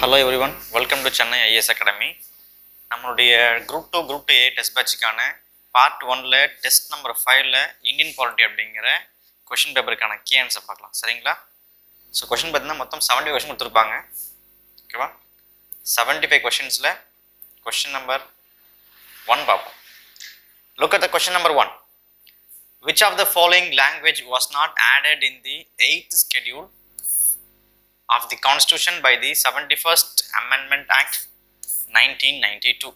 Hello everyone, welcome to Chennai IAS academy. நம்மளுடைய group 2 A test பேட்சுக்கான part 1ல் test number 5ல் Indian polity அப்படிங்கிற question பேப்பருக்கான key answer பார்க்கலாம். சரிங்களா? So question பார்த்தீங்கன்னா மொத்தம் 70 கொஷின் கொடுத்துருப்பாங்க. ஓகேவா? 75 கொஷின்ஸில் கொஷின் நம்பர் 1 பார்ப்போம். Look at the question number 1. Which of the following language was not added in the 8th schedule of the Constitution by the 71st Amendment Act 1992?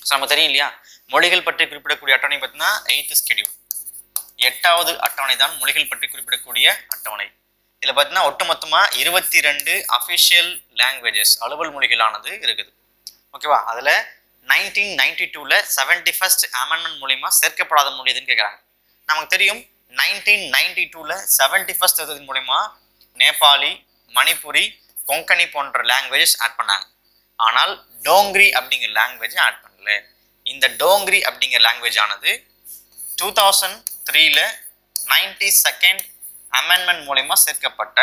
So நம்ம தெரியும் இல்லையா, மொழிகள் பற்றி குறிப்பிடக்கூடிய அட்டவணை பார்த்தீங்கன்னா 8th schedule, 8வது அட்டவணை தான் மொழிகள் பற்றி குறிப்பிடக்கூடிய அட்டவணை. இதில் பார்த்தீங்கன்னா ஒட்டுமொத்தமாக 22 அஃபிஷியல் லாங்குவேஜஸ், அலுவல் மொழிகளானது இருக்குது. ஓகேவா? அதில் 1992ல் 71st Amendment மூலிமா சேர்க்கப்படாத மொழி எதுன்னு கேட்குறாங்க. நமக்கு தெரியும் 1992ல் 71st மூலிமா நேபாளி, மணிப்புரி, கொங்கணி போன்ற லாங்குவேஜஸ் ஆட் பண்ணாங்க. ஆனால் டோங்ரி அப்படிங்கிற லாங்குவேஜ் ஆட் பண்ணல. இந்த டோங்ரி அப்படிங்கிற லாங்குவேஜ் ஆனது 2003ல் 92nd அமெண்ட்மெண்ட் மூலமா சேர்க்கப்பட்ட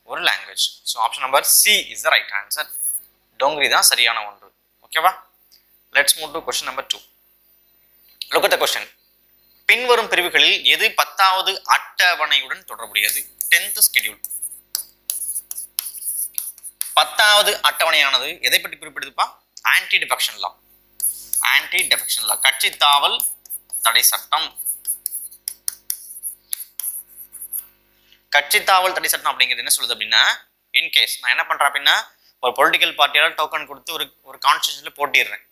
ஒரு language. So option number C is the right answer. Dongri தான் சரியான ஒன்று. ஓகேவா? Let's move to question number 2. Look at the question. பின்வரும் பிரிவுகளில் எது 10வது அட்டவணையுடன் தொடர்புடையது? 10th schedule. 10வது அட்டவணையானது எதை பற்றி குறிப்பிடுதுப்பா? Anti defection law. Anti defection law, கட்சி தாவல் தடை சட்டம். கட்சி தாவல் தடை சட்டம் அப்படிங்கிறது என்ன சொல்லுது அப்படின்னா, இன்கேஸ் நான் என்ன பண்றேன் அப்படின்னா, ஒரு பொலிட்டிக்கல் பார்ட்டியால டோக்கன் கொடுத்து ஒரு கான்ஸ்டியூஷன்ல போட்டிடுறேன்.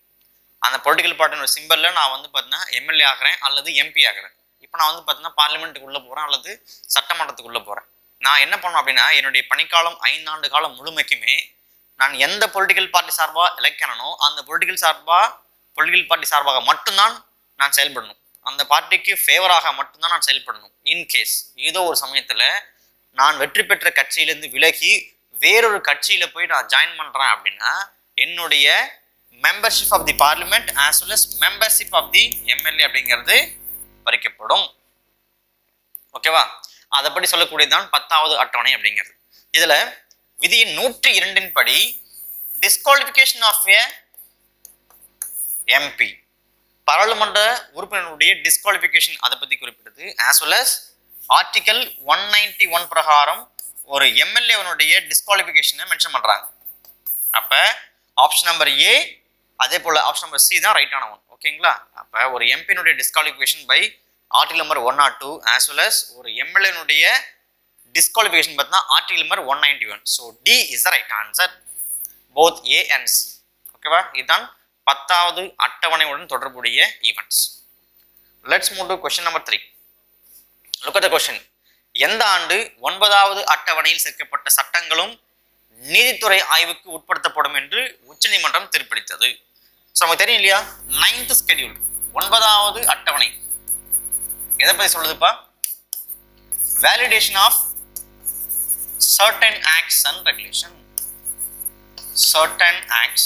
அந்த பொலிட்டிக்கல் பார்ட்டியோட சிம்பல்ல நான் வந்து பார்த்தீங்கன்னா எம்எல்ஏ ஆகிறேன் அல்லது எம்பி ஆகிறேன். இப்போ நான் வந்து பார்த்தீங்கன்னா பார்லிமெண்ட்டுக்குள்ளே போகிறேன் அல்லது சட்டமன்றத்துக்குள்ளே போகிறேன். நான் என்ன பண்ணணும் அப்படின்னா, என்னுடைய பணிக்காலம் 5 ஆண்டு காலம் முழுமைக்குமே நான் எந்த பொலிட்டிக்கல் பார்ட்டி சார்பாக எலெக்ட் ஆனனோ அந்த பொலிட்டிக்கல் பார்ட்டி சார்பாக மட்டும்தான் நான் செயல்படணும். அந்த பார்ட்டிக்கு ஃபேவராக மட்டும்தான் நான் செயல்படணும். இன்கேஸ் ஏதோ ஒரு சமயத்தில் நான் வெற்றி பெற்ற கட்சியிலேருந்து விலகி வேறொரு கட்சியில் போய் நான் ஜாயின் பண்ணுறேன் அப்படின்னா என்னுடைய membership of the parliament as well as membership of the MLA அப்படிங்கிறது பறிக்கப்படும். ஓகேவா? அதை பற்றி சொல்லக்கூடியதுதான் 10வது அட்டவணை அப்படிங்கிறது. இதுல விதியின் 102 படி டிஸ்குவாலிஃபிகேஷன் ஆஃப் ஏ எம்பி, பாராளுமன்ற உறுப்பினருடைய டிஸ்குவாலிஃபிகேஷன் அதை பத்தி குறிப்பிடுது. ஆஸ் வெல் அஸ் ஆர்டிகல் 191 பிரகாரம் ஒரு எம்எல்ஏவனுடைய டிஸ்குவாலிஃபிகேஷனை மென்ஷன் பண்றாங்க. அப்ப ஆப்ஷன் நம்பர் ஏ, அதே போல ஆப்ஷன் நம்பர் சி தான் ரைட்டான ஒன். ஓகேங்களா? அப்ப ஒரு எம்பியினுடைய disqualification by article number 102 as well as ஒரு எம்எல்ஏனுடைய டிஸ்குவாலிஃபிகேஷன் பார்த்தீங்கன்னா article number 191. So D is the right answer, both A and C. ஓகேவா? இதுதான் 10வது அட்டவணையுடன் தொடர்புடைய events. Let's move to question number 3. Look at the question. எந்த ஆண்டு 9வது அட்டவணையில் சேர்க்கப்பட்ட சட்டங்களும் நீதித்துறை ஆய்வுக்கு உட்படுத்தப்படும் என்று உச்சநீதிமன்றம் தீர்ப்பளித்தது? ஸோ நமக்கு தெரியும் இல்லையா, 9th schedule 9வது அட்டவணை எதை பத்தி சொல்லுதுப்பா? Validation of certain acts and regulation. certain acts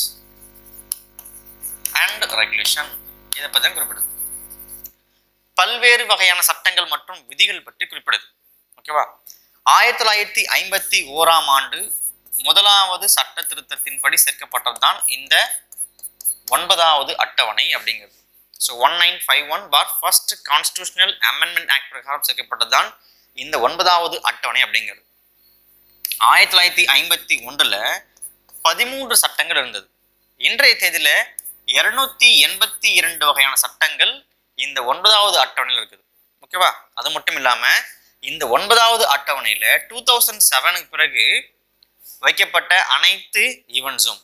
and regulation இதை பத்தி குறிப்பிடுது. பல்வேறு வகையான சட்டங்கள் மற்றும் விதிகள் பற்றி குறிப்பிடுது. ஓகேவா? 1951ஆம் ஆண்டு 1வது சட்ட திருத்தத்தின்படி சேர்க்கப்பட்டது தான் இந்த 9வது அட்டவணை அப்படிங்கிறது. So 1951 first constitutional amendment act பிரகாரம் சேர்க்கப்பட்டது தான் இந்த 9வது அட்டவணை அப்படிங்கிறது. 1951ல் 13 சட்டங்கள் இருந்தது. இன்றைய தேதியில 282 வகையான சட்டங்கள் இந்த 9வது அட்டவணையில் இருக்குது. ஓகேவா? அது மட்டும் இல்லாம இந்த 9வது அட்டவணையில 2007க்கு பிறகு வைக்கப்பட்ட அனைத்து ஈவெண்ட்ஸும்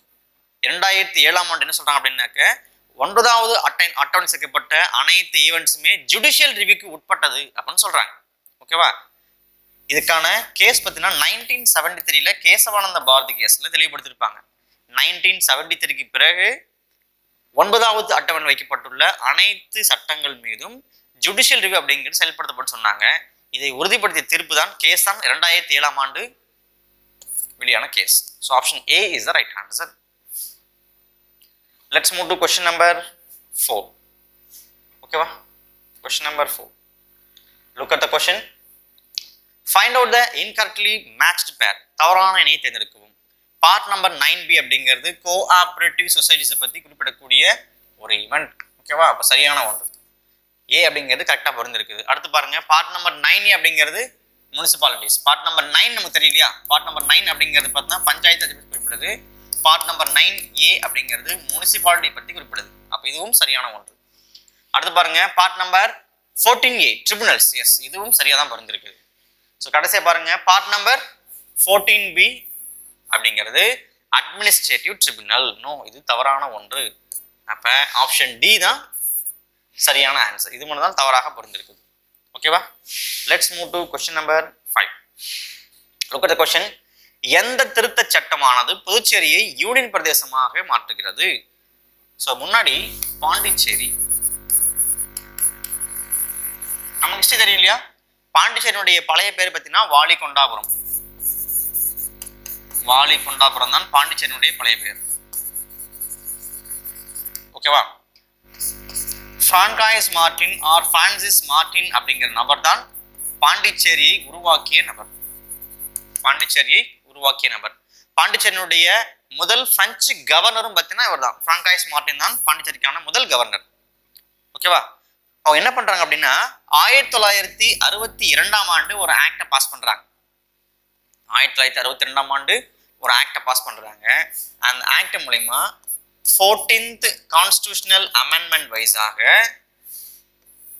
2007ஆம் ஆண்டு என்ன சொல்றாங்க அப்படின்னாக்க, 9வது அட்டவணை சேர்க்கப்பட்ட அனைத்து ஈவெண்ட்ஸுமே ஜுடிஷியல் ரிவ்யூக்கு உட்பட்டது அப்படின்னு சொல்றாங்க. ஓகேவா? இதுக்கான கேஸ் பார்த்தீங்கன்னா 1973ல கேசவானந்த பாரதி கேஸ்ல தெளிவுபடுத்திருப்பாங்க. 1973க்கு பிறகு 9வது அட்டவணை வைக்கப்பட்டுள்ள அனைத்து சட்டங்கள் மீதும் ஜுடிஷியல் ரிவ்யூ அப்படிங்கிறது செயல்படுத்தப்பட்டு சொன்னாங்க. இதை உறுதிப்படுத்திய தீர்ப்பு தான் கேஸ் தான் 2007ஆம் ஆண்டு வெளியான கேஸ். So option A is the right answer. Let's move to question number 4. ஓகேவா? Question number 4. Look at the question. Find out the incorrectly matched pair. தவறான இணையை தேர்ந்தெடுக்கவும். பார்ட் நம்பர் 9B அப்படிங்கிறது கோஆபரேட்டிவ் சொசைட்டிஸை பற்றி குறிப்பிடக்கூடிய ஒரு ஈவெண்ட். ஓகேவா? அப்போ சரியான ஒன்று ஏ அப்படிங்கிறது கரெக்டாக பொருந்திருக்குது. அடுத்து பாருங்க, பார்ட் நம்பர் 9A அப்படிங்கிறது முனிசிபாலிட்டிஸ். பார்ட் நம்பர் 9 நமக்கு தெரியலையா? பார்ட் நம்பர் 9 அப்படிங்கிறது பார்த்தீங்கன்னா பஞ்சாயத்து ராஜ் பற்றி குறிப்பிடுது. பார்ட் நம்பர் 9A அப்படிங்கிறது முனிசிபாலிட்டி பற்றி குறிப்பிடுது. அப்போ இதுவும் சரியான ஒன்று. அடுத்து பாருங்க, part number 14A tribunals. S, இதுவும் சரியாக தான் பொருந்திருக்குது. ஸோ கடைசியாக பாருங்க, பார்ட் நம்பர் 14B அப்படிங்கிறது அட்மினிஸ்ட்ரேட்டிவ் ட்ரிபுனல். நோ, இது தவறான ஒன்று. அப்போ ஆப்ஷன் டி தான் சரியான ஆன்சர். இது மட்டும் தான் தவறாக பொருந்திருக்குது. ஓகேவா? Let's move to question number 5. Look at the question. எந்த திருத்த சட்டமானது புதுச்சேரியை யூனியன் பிரதேசமாக மாற்றுகிறது? ஸோ முன்னாடி பாண்டிச்சேரி நமக்கு ஹிஸ்டரி தெரியும் இல்லையா? பாண்டிச்சேரியினுடைய பழைய பேர் பார்த்தீங்கன்னா வாலிகொண்டாபுரம். வாலிகொண்டாபுரம் தான் பாண்டிச்சேரியினுடைய பழைய பேர். ஓகேவா? Francois Martin or Francis Martin அப்படிங்கிற நபர் தான் பாண்டிச்சேரியை உருவாக்கிய நபர். பாண்டிச்சேரியை உருவாக்கிய நபர். பாண்டிச்சேரியினுடைய முதல் பிரெஞ்சு கவர்னரும் பார்த்தீங்கன்னா இவர் தான். பிரான்காய்ஸ் மார்டின் தான் பாண்டிச்சேரிக்கான முதல் கவர்னர். ஓகேவா? அவங்க என்ன பண்றாங்க அப்படின்னா 1962ஆம் ஆண்டு ஒரு ஆக்டை பாஸ் பண்றாங்க. 1962ஆம் ஆண்டு ஒரு ஆக்டை பாஸ் பண்றாங்க. அந்த ஆக்ட் மூலமா 14th கான்ஸ்டிடியூஷனல் அமெண்ட்மெண்ட் வைஸாக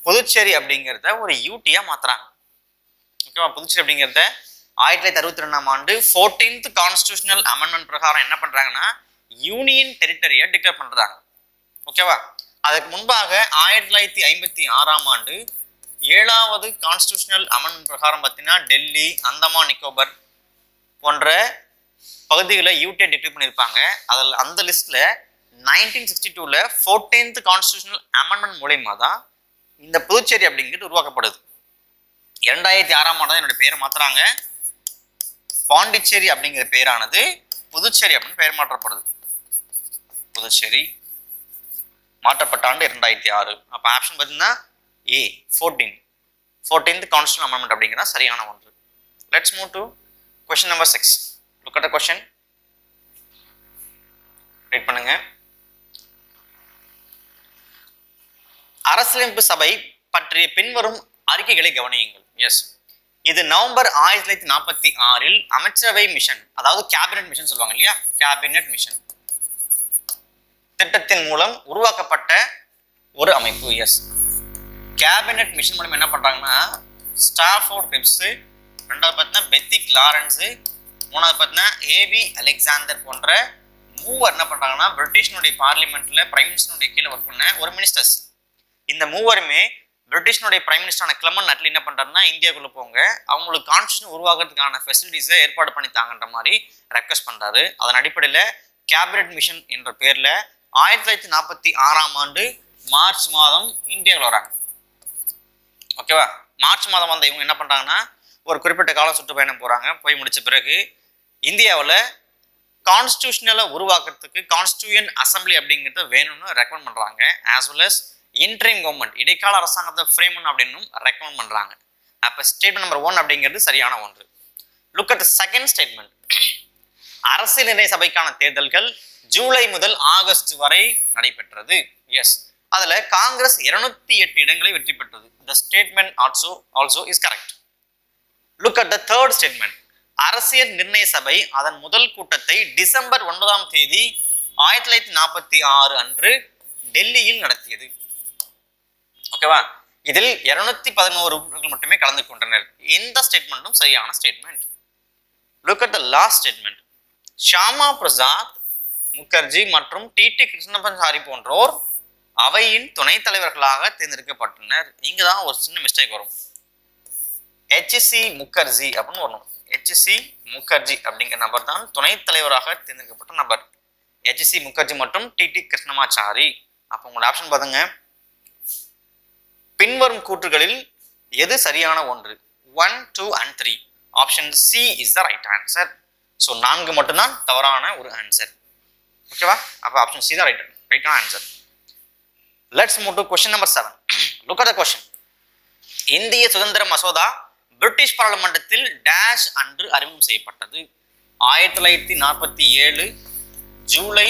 புதுச்சேரி அப்படிங்கிறத ஒரு யூட்டியா மாத்துறாங்க. ஓகேவா? புதுச்சேரி அப்படிங்கிறத 1962ஆம் ஆண்டு 14th கான்ஸ்டிடியூஷனல் அமெண்ட்மெண்ட் பிரகாரம் என்ன பண்றாங்கன்னா யூனியன் டெரிட்டரியை டிக்ளேர் பண்றாங்க. ஓகேவா? அதுக்கு முன்பாக 1956ஆம் ஆண்டு 7வது கான்ஸ்டிடியூஷனல் அமெண்ட்மெண்ட் பிரகாரம் பார்த்தீங்கன்னா டெல்லி, அந்தமான் நிக்கோபர் போன்ற பகுதிகளை யூடியை டிக்ளேர் பண்ணியிருப்பாங்க. அதில் அந்த லிஸ்ட்ல 1962ல 14th கான்ஸ்டிடியூஷனல் அமெண்ட்மெண்ட் மூலமா தான் இந்த புதுச்சேரி அப்படிங்கிறது உருவாக்கப்படுது. 2006ஆம் ஆண்டு என்னோட பேரை மாத்துறாங்க. பாண்டிச்சேரி அப்படிங்கிற பேரானது புதுச்சேரி அப்படின்னு பெயர் மாற்றப்படுது. புதுச்சேரி மாற்றப்பட்ட ஆண்டு 2006. அப்போ ஆப்ஷன் பார்த்தீங்கன்னா ஏ 14th கான்ஸ்டிடியூஷனல் அமெண்ட்மெண்ட் அப்படிங்கிற சரியான ஒன்று. Let's move to question number 6. Look at the question. Read பண்ணுங்க. அரசியலமைப்பு சபை பற்றிய பின்வரும் அறிக்கைகளை கவனியுங்கள். எஸ், இது நவம்பர் 1946இல் அமைச்சரவை மிஷன், அதாவது கேபினெட் மிஷன் சொல்லுவாங்க இல்லையா? கேபினெட் மிஷன் திட்டத்தின் மூலம் உருவாக்கப்பட்ட ஒரு அமைப்பு. எஸ், கேபினெட் மிஷன் மூலம் என்ன பண்றாங்கன்னா ஸ்டாஃபோர்ட் கிரிப்ஸ், ரெண்டாவது பார்த்தீங்கன்னா பெத்திக் லாரன்ஸ், மூணாவது பார்த்தீங்கன்னா ஏபி அலெக்சாண்டர் போன்ற மூவர் என்ன பண்றாங்கன்னா பிரிட்டிஷ்னுடைய பார்லிமெண்ட்ல பிரைம் மினிஸ்டருடைய கீழே ஒர்க் பண்ண ஒரு மினிஸ்டர்ஸ். இந்த மூவருமே பிரிட்டிஷ்னுடைய பிரைம் மினிஸ்டரான கிளமன் அட்லி என்ன பண்றாருன்னா இந்தியாவுக்குள்ள போங்க, அவங்களுக்கு கான்ஸ்டியூஷன் உருவாக்குறதுக்கான ஃபெசிலிட்டிஸை ஏற்பாடு பண்ணி தாங்கன்ற மாதிரி ரெக்வஸ்ட் பண்றாரு. அதன் அடிப்படையில் கேபினெட் மிஷன் என்ற பேர்ல 1946ஆம் ஆண்டு மார்ச் மாதம் இந்தியாவில் வராங்க. ஓகேவா? மார்ச் மாதம் வந்த இவங்க என்ன பண்றாங்கன்னா ஒரு குறிப்பிட்ட காலம் சுற்றுப்பயணம் போறாங்க. போய் முடிச்ச பிறகு இந்தியாவில் கான்ஸ்டியூஷனலை உருவாக்குறதுக்கு கான்ஸ்டியூயன் அசம்பிளி அப்படிங்கிறத வேணும்னு ரெக்கமெண்ட் பண்றாங்க. As well as interim government, இடைக்கால அரசாங்கத்தை ஃப்ரேம் பண்ண அப்படின்னு ரெக்கமெண்ட் பண்றாங்க. அப்போ ஸ்டேட்மெண்ட் நம்பர் 1 அப்படிங்கிறது சரியான ஒன்று. Look at second statement. அரசியல் நிர்ணய சபைக்கான தேர்தல்கள் ஜூலை முதல் ஆகஸ்ட் வரை நடைபெற்றது. எஸ், அதுல காங்கிரஸ் 208 இடங்களை வெற்றி பெற்றது. The statement also is correct. Look at the third statement. அரசியல் நிர்ணய சபை அதன் முதல் கூட்டத்தை டிசம்பர் 9ஆம் தேதி 1946 அன்று டெல்லியில் நடத்தியது. ஓகேவா? இதில் 211 உறுப்பினர்கள் மட்டுமே கலந்து கொண்டனர். இந்த ஸ்டேட்மெண்ட்டும் சரியான statement. Look at the last statement. Shyama Prasad Mukherjee மற்றும் டிடி கிருஷ்ணபஞ்சாரி போன்றோர் அவையின் துணைத் தலைவர்களாக தேர்ந்தெடுக்கப்பட்டனர். இங்க தான் ஒரு சின்ன மிஸ்டேக் வரும். HC முகர்ஜி அப்படின்னு வரணும். HC முகர்ஜி அப்படிங்கிற நபர் தான் துணைத் தலைவராக தேர்ந்தெடுக்கப்பட்ட நபர். HC முகர்ஜி மற்றும் டிடி கிருஷ்ணமாச்சாரி. அப்போ உங்களோட ஆப்ஷன் பாருங்க. பின்வரும் கூற்றுகளில் எது சரியான ஒன்று? 1, 2 and 3. Option C is the right answer. So 4 மட்டும்தான் தவறான ஒரு ஆன்சர். ஓகேவா? அப்போ ஆப்ஷன் சி தான் ரைட்டான answer. Let's move to question number 7. Look at the question. இந்திய சுதந்திர மசோதா பிரிட்டிஷ் பாராளுமன்றத்தில் டேஷ் அன்று அறிமுகம் செய்யப்பட்டது. 1947 ஜூலை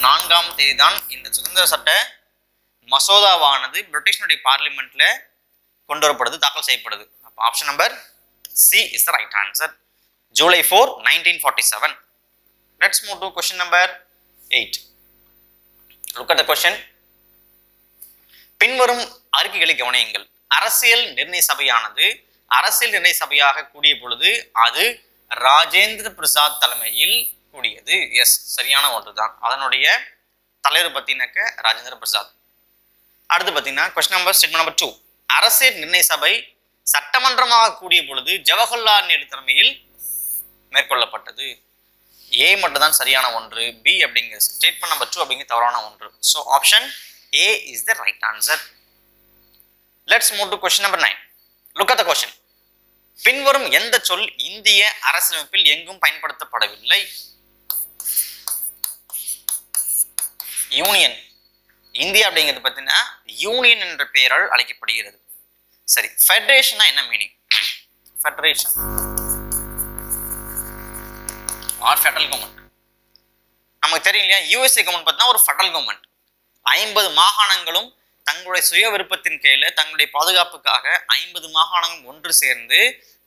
4ஆம் தேதி தான் இந்த சுதந்திர சட்ட மசோதாவானது பிரிட்டிஷனுடைய பார்லிமெண்ட்ல கொண்டு வரப்படுது, தாக்கல் செய்யப்படுது. அப்போ option number C is the right answer. July 4, 1947. Let's move to question number 8. Look at the question. பின்வரும் அறிக்கைகளை கவனியுங்கள். அரசியல் நிர்ணய சபையானது அரசியல் நிர்ணய சபையாக கூடிய பொழுது அது ராஜேந்திர பிரசாத் தலைமையில் கூடியது. எஸ், சரியான ஒன்றுதான். அதனுடைய தலைவர் பத்தினாக்க ராஜேந்திர பிரசாத். அடுத்து பார்த்தீங்கன்னா கொஸ்டின் நம்பர் ஸ்டேட்மெண்ட் நம்பர் 2. அரசியல் நிர்ணய சபை சட்டமன்றமாக கூடிய பொழுது ஜவஹர்லால் நேரு தலைமையில் மேற்கொள்ளப்பட்டது. ஏ மட்டும் தான் சரியான ஒன்று, பி அப்படிங்கிற ஸ்டேட்மெண்ட் நம்பர் 2 அப்படிங்கிற தவறான ஒன்று. So option A is the right answer. Let's move to question number 9. Look at the question. பின்வரும் எந்த சொல் இந்திய அரசியலமைப்பில் எங்கும் பயன்படுத்தப்படவில்லை? யூனியன். இந்தியா அப்படிங்கிறது பார்த்தீங்கன்னா யூனியன் என்ற பெயரால் அழைக்கப்படுகிறது. சரி, ஃபெடரேஷனா என்ன meaning? Federation or federal government. நமக்கு தெரியும் இல்லையா, யூஎஸ்ஏ கவர்மெண்ட் பார்த்தீங்கன்னா ஒரு ஃபெடரல் கவர்மெண்ட். 50 மாகாணங்களும் தங்களுடைய சுய விருப்பத்தின் கீழே தங்களுடைய பாதுகாப்புக்காக 50 மாகாணங்களும் ஒன்று சேர்ந்து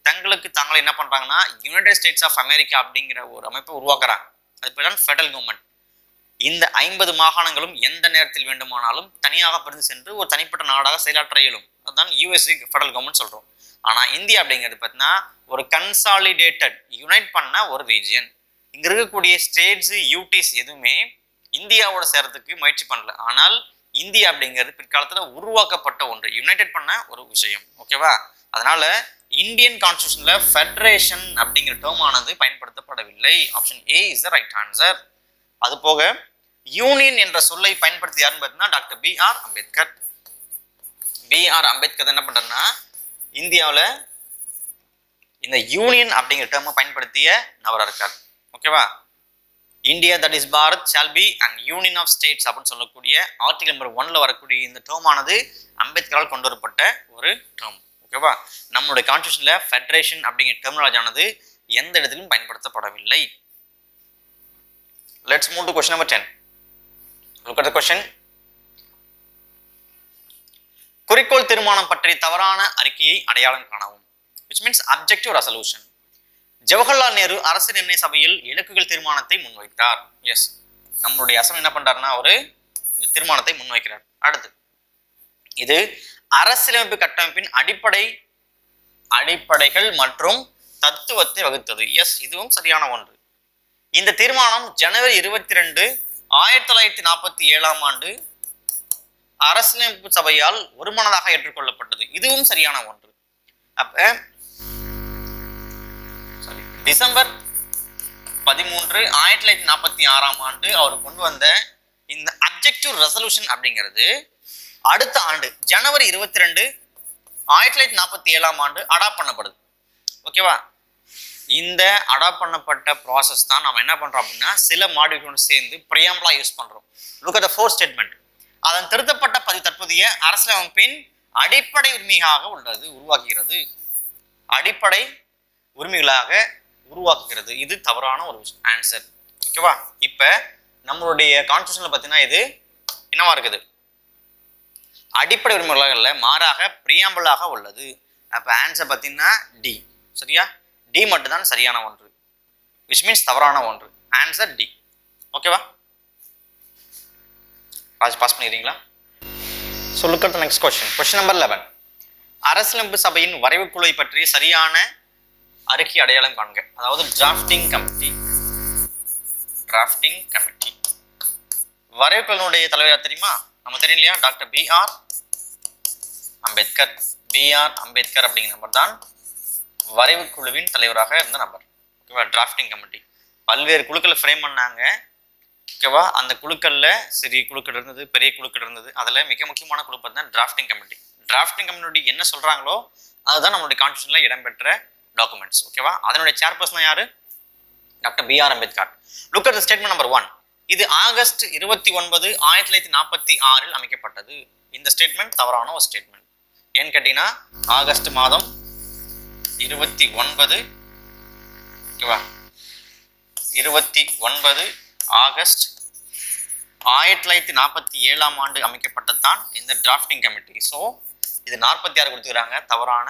தங்களுக்கு தாங்களை என்ன பண்றாங்கன்னா யுனைடெட் ஸ்டேட்ஸ் ஆஃப் அமெரிக்கா அப்படிங்கிற ஒரு அமைப்பை உருவாக்குறாங்க. அது பேர் தான் ஃபெடரல் கவர்மெண்ட். இந்த 50 மாகாணங்களும் எந்த நேரத்தில் வேண்டுமானாலும் தனியாக பிரிந்து சென்று ஒரு தனிப்பட்ட நாடாக செயலாற்ற இயலும். அதுதான் யூஎஸ்ஏ ஃபெடரல் கவர்மெண்ட் சொல்றோம். ஆனா இந்தியா அப்படிங்கிறது பார்த்தீங்கன்னா ஒரு கன்சாலிடேட்டட் யுனைட் பண்ண ஒரு ரீஜியன். இங்க இருக்கக்கூடிய ஸ்டேட்ஸ் யூடிஸ் எதுவுமே இந்தியாவோட சேர்றதுக்கு முயற்சி பண்ணல. ஆனால் இந்தியா அப்படிங்கிறது பிற்காலத்துல உருவாக்கப்பட்ட ஒன்று, யுனைடெட் பண்ண ஒரு விஷயம். ஓகேவா? அதனால இந்தியன் கான்ஸ்டிடியூஷன்ல ஃபெடரேஷன் அப்படிங்கிற டேர்ம் ஆனது பயன்படுத்தப்படவில்லை. Option A is the right answer. அது போக யூனியன் என்ற சொல்லை பயன்படுத்தி யாருன்னு பார்த்தீங்கன்னா doctor B.R. Ambedkar. B.R. Ambedkar என்ன பண்றாருன்னா இந்தியாவில் இந்த யூனியன் அப்படிங்கிற டேர்மை பயன்படுத்திய நபராக இருக்கார். ஓகேவா? India that is Bharat shall be and union of states அப்படின்னு சொல்லக்கூடிய ஆர்டிகல் நம்பர் 1ல வரக்கூடிய இந்த டேர்மானது அம்பேத்கரால் கொண்டு வரப்பட்ட ஒரு டேர்ம். ஓகேவா? நம்மளுடைய கான்ஸ்டிடியூஷன்ல ஃபெடரேஷன் அப்படிங்கிற டெர்மினாலஜி ஆனது எந்த இடத்திலும் பயன்படுத்தப்படவில்லை. Let's move to question number 10. Look at the question. குறிக்கோள் தீர்மானம் பற்றி தவறான அறிக்கையை அடையாளம் காணவும். which means objective resolution. Jawaharlal Nehru அரசு நிர்ணய சபையில் இலக்குகள் தீர்மானத்தை முன்வைத்தார். எஸ், நம்மளுடைய அசம் என்ன பண்றாருன்னா ஒரு தீர்மானத்தை முன்வைக்கிறார். அடுத்து இது அரசியலமைப்பு கட்டமைப்பின் அடிப்படைகள் மற்றும் தத்துவத்தை வகுத்தது. எஸ், இதுவும் சரியான ஒன்று. இந்த தீர்மானம் ஜனவரி 22, 1947ஆம் ஆண்டு அரசியலமைப்பு சபையால் ஒருமனதாக ஏற்றுக்கொள்ளப்பட்டது. இதுவும் சரியான ஒன்று. அப்ப டிசம்பர் 13, 1946ஆம் ஆண்டு அவர் கொண்டு வந்த இந்த அப்ஜெக்டிவ் ரெசல்யூஷன் அப்படிங்கிறது அடுத்த ஆண்டு ஜனவரி 22, 1947ஆம் ஆண்டு அடாப்ட் பண்ணப்படுது. ஓகேவா? இந்த அடாப்ட் பண்ணப்பட்ட ப்ராசஸ் தான் நம்ம என்ன பண்றோம் அப்படின்னா சில மாடிஃபிகேஷன் சேர்ந்து பிரியாம்பிளா யூஸ் பண்றோம். Look at the fourth statement. அதன் திருத்தப்பட்ட பதிவு தற்போதைய அரசியலமைப்பின் அடிப்படை உரிமையாக உள்ளது, உருவாக்குகிறது. அடிப்படை உரிமைகளாக உருவாக்குகிறது. இது தவறான ஒரு ஆன்சர். ஓகேவா? இப்ப நம்மளுடைய கான்ஸ்டிடியூஷன்ல பார்த்தீங்கன்னா இது என்னவா இருக்குது? அடிப்படை உரிமைகளாக இல்லை, மாறாக பிரியாம்பிளாக உள்ளது. அப்ப ஆன்சர் பார்த்தீங்கன்னா டி. சரியா? டி மட்டும் தான் சரியான ஒன்று, which means தவறான ஒன்று. Answer D. ஓகேவா? பாஸ் பண்ணிடுறீங்களா? So look at the next question. Question number 11. அரசியலமைப்பு சபையின் வரைவு குழுவை பற்றி சரியான அறிக்கை அடையாளம் காண்க. அதாவது டிராஃப்டிங் கமிட்டி. வரைவு குழுவினுடைய தலைவர் தெரியுமா? நம்ம தெரியும் இல்லையா? Doctor B.R. Ambedkar. B.R. Ambedkar அப்படிங்கிற நபர் தான் வரைவு குழுவின் தலைவராக இருந்த நபர். ஓகேவா? டிராஃப்டிங் கமிட்டி பல்வேறு குழுக்களை ஃப்ரேம் பண்ணாங்க. ஓகேவா? அந்த குழுக்கள்ல சிறிய குழுக்கள் இருந்தது, பெரிய குழுக்கள் இருந்தது. அதுல மிக முக்கியமான குழு பார்த்தீங்கன்னா டிராஃப்டிங் கமிட்டி. டிராஃப்டிங் கமிட்டி என்ன சொல்றாங்களோ அதுதான் நம்மளுடைய கான்ஸ்டிடியூஷன்ல இடம்பெற்ற டாக்குமெண்ட்ஸ். ஓகேவா? அதனுடைய சேர்பர்சன் யாரு? Doctor B.R. Ambedkar. Look at the statement number 1. இது ஆகஸ்ட் 29, 1946 அமைக்கப்பட்டது. இந்த ஸ்டேட்மெண்ட் தவறான ஒரு ஸ்டேட்மெண்ட். ஏன்னு கேட்டீங்கன்னா ஆகஸ்ட் மாதம் 29 ஓகேவா 29 ஆகஸ்ட் 1947 ஆண்டு அமைக்கப்பட்டது தான் இந்த டிராஃப்டிங் கமிட்டி. ஸோ இது 46 கொடுத்துக்கிறாங்க, தவறான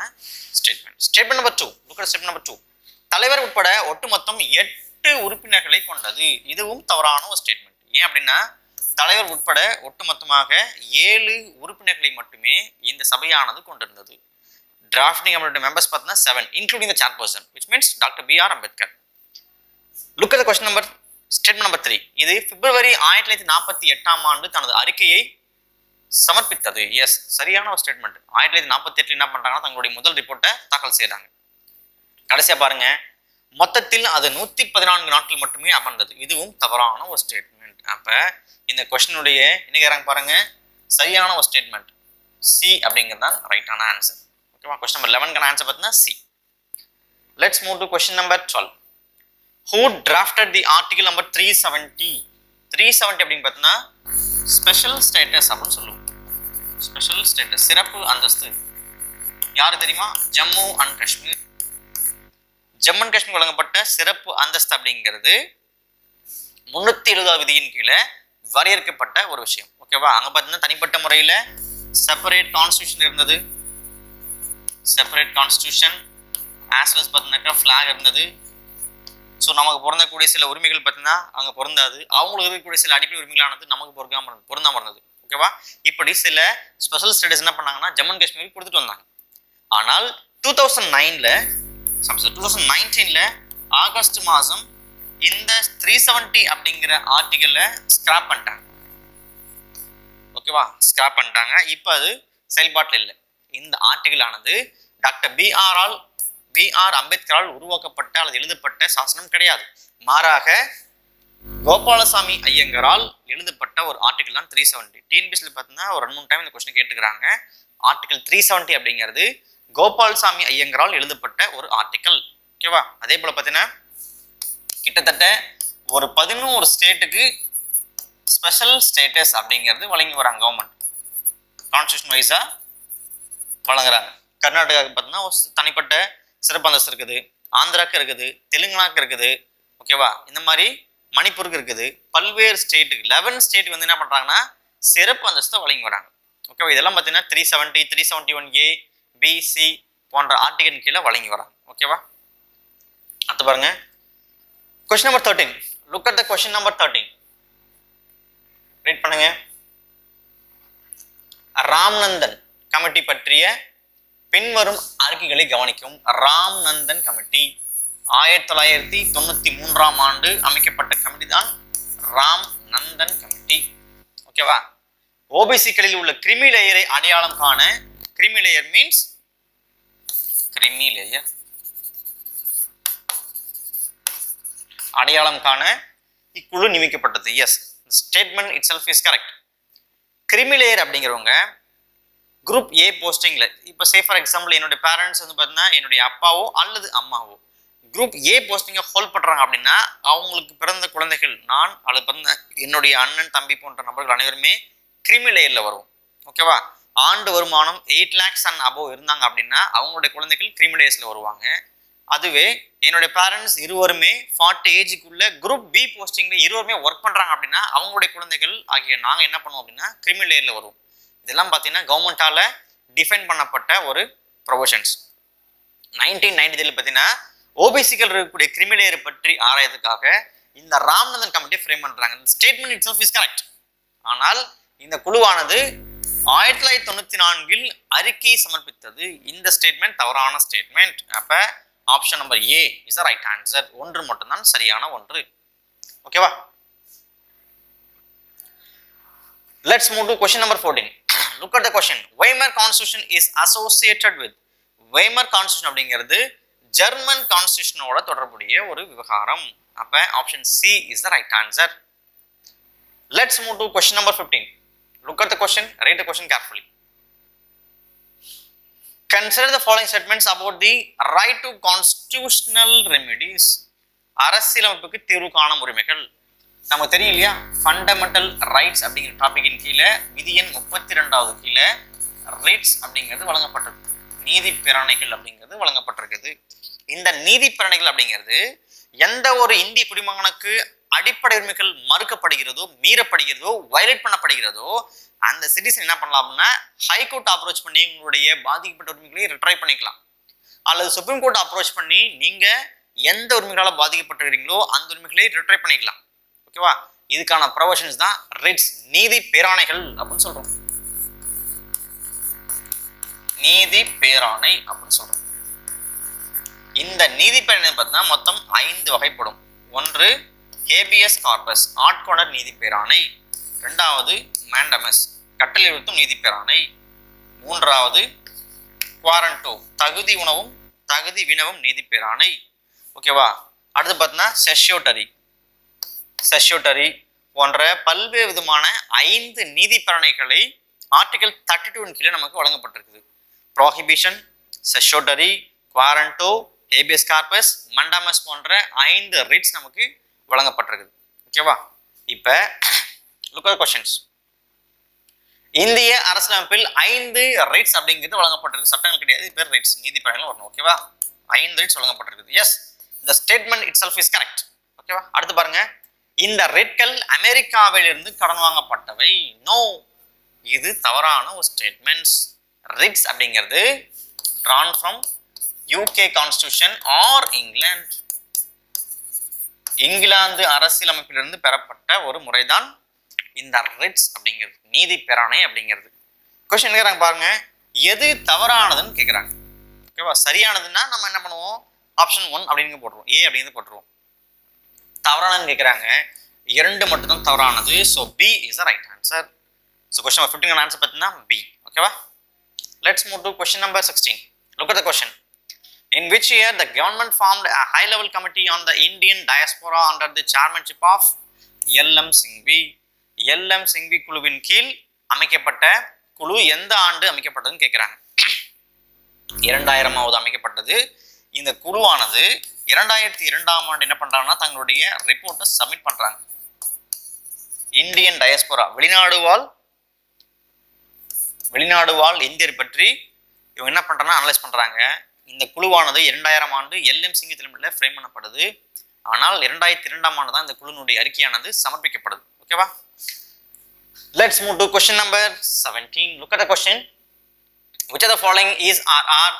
statement. Statement number 2, look at statement number 2. தலைவர் உட்பட ஒட்டுமொத்தம் 8 உறுப்பினர்களை கொண்டது. இதுவும் தவறான ஒரு ஸ்டேட்மெண்ட். ஏன் அப்படின்னா தலைவர் உட்பட ஒட்டுமொத்தமாக 7 உறுப்பினர்களை மட்டுமே இந்த சபையானது கொண்டிருந்தது. டிராஃப்டிங் கமிட்டி மெம்பர்ஸ் பார்த்தீங்கன்னா 7 including the chairperson, which means doctor B.R. Ambedkar. Look at the question number statement number 3. இது பிப்ரவரி 1948 ஆண்டு தனது அறிக்கையை சமர்ப்பித்தது. எஸ், சரியான ஒரு ஸ்டேட்மெண்ட். 1948 என்ன பண்றாங்கன்னா தங்களுடைய முதல் ரிப்போர்ட்டை தாக்கல் செய்யறாங்க. கடைசியா பாருங்க, மொத்தத்தில் அது 114 நாட்கள் மட்டுமே அமர்ந்தது. இதுவும் தவறான ஒரு ஸ்டேட்மெண்ட். அப்ப இந்த கொஸ்டினுடைய என்ன கேட்கறாங்க பாருங்க, சரியான ஒரு ஸ்டேட்மெண்ட் சி அப்படிங்கிறது தான் ரைட்டான ஆன்சர். ஓகேவா, கொஸ்டின் நம்பர் 11 ஆன்சர் பார்த்தீங்கன்னா C. Let's move to question number 12. Who drafted the article number 370? 370 அப்படின்னு பார்த்தீங்கன்னா ஸ்பெஷல் ஸ்டேட்டஸ் அப்படின்னு சொல்லுவோம். ஸ்பெஷல் ஸ்டேட்டஸ், சிறப்பு அந்தஸ்து. யாரு தெரியுமா? ஜம்மு அண்ட் காஷ்மீர். ஜம்மு அண்ட் காஷ்மீர் வழங்கப்பட்ட சிறப்பு அந்தஸ்து அப்படிங்கிறது 370 விதியின் கீழே வரையறுக்கப்பட்ட ஒரு விஷயம். ஓகேவா, அங்க பார்த்தீங்கன்னா தனிப்பட்ட முறையில் செப்பரேட் கான்ஸ்டியூஷன் இருந்தது. செப்பரேட் கான்ஸ்டியூஷன் ஆஸ் வெல் பார்த்தீங்கன்னாக்கா ஃபிளாக் இருந்தது. ஸோ நமக்கு பொருந்தக்கூடிய சில உரிமைகள் பார்த்தீங்கன்னா அங்கே பொருந்தாது. அவங்களுக்கு இருக்கக்கூடிய சில அடிப்படை உரிமைகளானது நமக்கு பொருந்தாம இருந்தது. ஓகேவா, இப்படி சில ஸ்பெஷல் ஸ்டேட்டஸ் என்ன பண்ணாங்கன்னா ஜம்மு அண்ட் காஷ்மீருக்கு கொடுத்துட்டு வந்தாங்க. ஆனால் 2019 ஆகஸ்ட் மாதம் இந்த 370 அப்படிங்கிற ஆர்டிகலை ஸ்கிராப் பண்ணிட்டாங்க. ஓகேவா, ஸ்கிராப் பண்ணிட்டாங்க. இப்போ அது செயல்பாட்டில் இல்லை. இந்த ஆர்டிகல் ஆனது டாக்டர் B.R. அம்பேத்கரால் உருவாக்கப்பட்ட அல்லது எழுதப்பட்ட சாசனம் கிடையாது. மாறாக கோபாலசாமி ஐயங்கரால் எழுதப்பட்ட ஒரு ஆர்டிகல் தான் 370. டிஎன்பிஎஸ்சியில் பார்த்தீங்கன்னா ஒரு 2-3 டைம் இந்த கொஸ்டின் கேட்டுக்கிறாங்க. ஆர்டிகல் 370 அப்படிங்கிறது கோபாலசாமி ஐயங்கரால் எழுதப்பட்ட ஒரு ஆர்டிகல். ஓகேவா, அதே போல பார்த்தீங்கன்னா கிட்டத்தட்ட ஒரு 11 ஸ்டேட்டுக்கு ஸ்பெஷல் ஸ்டேட்டஸ் அப்படிங்கிறது வழங்கி வராங்க. கவர்மெண்ட் கான்ஸ்டியூஷன் வைஸா வழங்குறாங்க. கர்நாடகாவுக்கு பார்த்தீங்கன்னா தனிப்பட்ட சிறப்பு அந்தஸ்து இருக்குது, ஆந்திராவுக்கு இருக்குது, தெலுங்கானாக்கு இருக்குது. ஓகேவா, இந்த மாதிரி மணிப்பூருக்கு இருக்குது. பல்வேறு ஸ்டேட்டுக்கு 11 ஸ்டேட்டுக்கு வந்து என்ன பண்றாங்கன்னா சிறப்பு அந்தஸ்தை வழங்கி வராங்க. ஓகேவா, இதெல்லாம் பார்த்தீங்கன்னா 370, 371A, B, C போன்ற ஆர்டிகல் கீழே வழங்கி வராங்க. ஓகேவா, அடுத்து பாருங்க question number 13. Look at the question number 13. Read பண்ணுங்க. ராம்நந்தன் கமிட்டி பற்றிய பின்வரும் அறிக்கைகளை கவனிக்கும். ராம்நந்தன் கமிட்டி 1993 ஆண்டு அமைக்கப்பட்ட கமிட்டி தான் ராம்நந்தன் கமிட்டி. ஓகேவா, ஓபிசிகளில் உள்ள கிரிமி லேயரை அடையாளம் காண, creamy layer means creamy layer அடையாளம் காண இக்குழு நியமிக்கப்பட்டது. Yes, statement itself is correct. Creamy layer அப்படிங்கிறவங்க குரூப் ஏ போஸ்டிங்ல, இப்போ சே ஃபார் எக்ஸாம்பிள் என்னுடைய பேரண்ட்ஸ் வந்து பார்த்தீங்கன்னா என்னுடைய அப்பாவோ அல்லது அம்மாவோ குரூப் ஏ போஸ்டிங்கை ஹோல்ட் பண்ணுறாங்க அப்படின்னா அவங்களுக்கு பிறந்த குழந்தைகள், நான் அல்லது பிறந்த என்னுடைய அண்ணன் தம்பி போன்ற நபர்கள் அனைவருமே கிரிமி லேயரில் வரும். ஓகேவா, ஆண்டு வருமானம் 8 lakhs அண்ட் அபோவ் இருந்தாங்க அப்படின்னா அவங்களுடைய குழந்தைகள் கிரிமி லேயர்ஸில் வருவாங்க. அதுவே என்னுடைய பேரண்ட்ஸ் இருவருமே 40 ஏஜுக்குள்ள குரூப் பி போஸ்டிங்ல இருவருமே ஒர்க் பண்ணுறாங்க அப்படின்னா அவங்களுடைய குழந்தைகள் ஆகிய நாங்கள் என்ன பண்ணுவோம் அப்படின்னா கிரிமி லேயரில் வரும். இதெல்லாம் பார்த்தீங்கன்னா கவர்மெண்டால டிஃபைன் பண்ணப்பட்ட ஒரு ப்ரொவிஷன்ஸ். 1993 பார்த்தீங்கன்னா ஓபிசிகள் இருக்கக்கூடிய கிரிமி லேயர் பற்றி ஆராயதுக்காக இந்த ராம்நந்தன் கமிட்டி ஃப்ரேம் பண்றாங்க. Statement itself is correct. ஆனால் இந்த குழுவானது 1994 அறிக்கை சமர்ப்பித்தது. இந்த ஸ்டேட்மெண்ட் தவறான ஸ்டேட்மெண்ட். அப்ப option number A is the right answer. ஒன்று மட்டும்தான் சரியான ஒன்று. ஓகேவா, let's move to question number 14. Look at the question. Weimar Constitution is associated with. Weimar Constitution அப்படிங்கிறது ஜெர்மன் கான்ஸ்டியூஷனோட தொடர்புடைய ஒரு விவகாரம். அப்ப option C is the right answer. Let's move to question number 15. Look at the question, read the question carefully. Consider the following statements about the right to constitutional remedies. அரசியலமைப்புக்கு தீர்வு காணும் உரிமைகள். நமக்கு தெரியும் இல்லையா, ஃபண்டமெண்டல் ரைட்ஸ் அப்படிங்கிற டாபிக்கின் கீழே விதி எண் 32வது கீழே ரைட்ஸ் அப்படிங்கிறது வழங்கப்பட்டது. நீதி பேராணைகள் அப்படிங்கிறது வழங்கப்பட்டிருக்குது. இந்த நீதி பேராணைகள் அப்படிங்கிறது எந்த ஒரு இந்திய குடிமகனுக்கு அடிப்படை உரிமைகள் மறுக்கப்படுகிறதோ, மீறப்படுகிறதோ, வயலேட் பண்ணப்படுகிறதோ அந்த சிட்டிசன் என்ன பண்ணலாம் அப்படின்னா ஹைகோர்ட் அப்ரோச் பண்ணி உங்களுடைய பாதிக்கப்பட்ட உரிமைகளை ரிட்ரை பண்ணிக்கலாம். அல்லது சுப்ரீம் கோர்ட் அப்ரோச் பண்ணி நீங்க எந்த உரிமைகளால் பாதிக்கப்பட்டிருக்கிறீங்களோ அந்த உரிமைகளை ரிட்ரை பண்ணிக்கலாம். ஓகேவா? இதுக்கான ப்ரொவிஷன்ஸ் தான் ரிட்ஸ், நீதி பேராணைகள் அப்படின்னு சொல்றோம். நீதி பேராணை அப்படின்னு சொல்றோம். இந்த நீதி பேராணை பார்த்தா மொத்தம் 5 வகைப்படும். ஒன்று ஹேபியஸ் கார்பஸ், ஆட்கொணர் நீதி பேராணை. இரண்டாவது மேண்டமஸ், கட்டளையுறுத்தும் நீதி பேராணை. மூன்றாவது குவாரண்டோ, தகுதி உணவும் தகுதி வினவும் நீதி பேராணை. ஓகேவா? அடுத்து பார்த்தீங்கன்னா செஷ்யூட்டரி போன்ற பல்வேறு விதமான 5 நீதி பேராணைகளை ஆர்டிகல் 32 கீழே நமக்கு வழங்கப்பட்டிருக்குது. ப்ரோஹிபிஷன், செஷ்யூட்டரி, குவாரண்டோ, ஹேபியஸ் கார்பஸ், மண்டாமஸ் போன்ற 5 ரிட்ஸ் நமக்கு வழங்கப்பட்டிருக்குது. ஓகேவா? இப்போ லுக் அட் क्वेश्चंस. இந்திய அரசியலமைப்பில் 5 ரைட்ஸ் அப்படிங்கிறது வழங்கப்பட்டிருக்கு. சட்டங்கள் கிடையாது, இது பேர் ரைட்ஸ், நீதி பேராணைகள் வரணும். ஓகேவா? 5 ரைட்ஸ் வழங்கப்பட்டிருக்கு. Yes, the statement itself is correct. ஓகேவா? அடுத்து பாருங்க, இந்த ரைட்கள் அமெரிக்காவிலிருந்து கடன் வாங்கப்பட்டவை. நோ, இது தவறான ஒரு ஸ்டேட்மெண்ட்ஸ். ரிட்ஸ் அப்படிங்கிறது drawn from UK Constitution or England. இங்கிலாந்து அரசியலமைப்பிலிருந்து பெறப்பட்ட ஒரு முறைதான் இந்த ரிட்ஸ் அப்படிங்கிறது, நீதி பேராணை அப்படிங்கிறது. கொஸ்டின் கேட்குறாங்க பாருங்க, எது தவறானதுன்னு கேட்குறாங்க. ஓகேவா? சரியானதுன்னா நம்ம என்ன பண்ணுவோம், ஆப்ஷன் 1 அப்படின்னு போட்டுருவோம், ஏ அப்படின்னு போட்டுருவோம். தவறானதுன்னு கேட்குறாங்க, 2 மட்டும் தான் தவறானது. So B is the right answer. So question number 15 answer பார்த்தீங்கன்னா பி. ஓகேவா? Let's move to question number 16. Look at the question. In which year the government formed a high-level committee on the Indian diaspora under the chairmanship of L.M. Singhvi? L.M. Singhvi குழுவின் கீழ் அமைக்கப்பட்ட குழு எந்த ஆண்டு அமைக்கப்பட்டதுன்னு கேட்குறாங்க. 2000ஆவது அமைக்கப்பட்டது. இந்த குழுவானது 2002ஆம் ஆண்டு என்ன பண்றாங்கன்னா தங்களுடைய ரிப்போர்ட்டை சப்மிட் பண்றாங்க. இந்தியன் டயஸ்போரா, வெளிநாடு வாழ் இந்தியர் பற்றி இவங்க என்ன பண்றாங்கன்னா அனலைஸ் பண்றாங்க. இந்த குழுவானது 2000ஆம் ஆண்டு எல்எம் சிங்கி தலைமையில் ஃப்ரேம் பண்ணப்படுது. ஆனால் 2002ஆம் ஆண்டு தான் இந்த குழுவினுடைய அறிக்கையானது சமர்ப்பிக்கப்படுது. ஓகேவா? Let's move to question number 17. Look at the question. Which of the following is our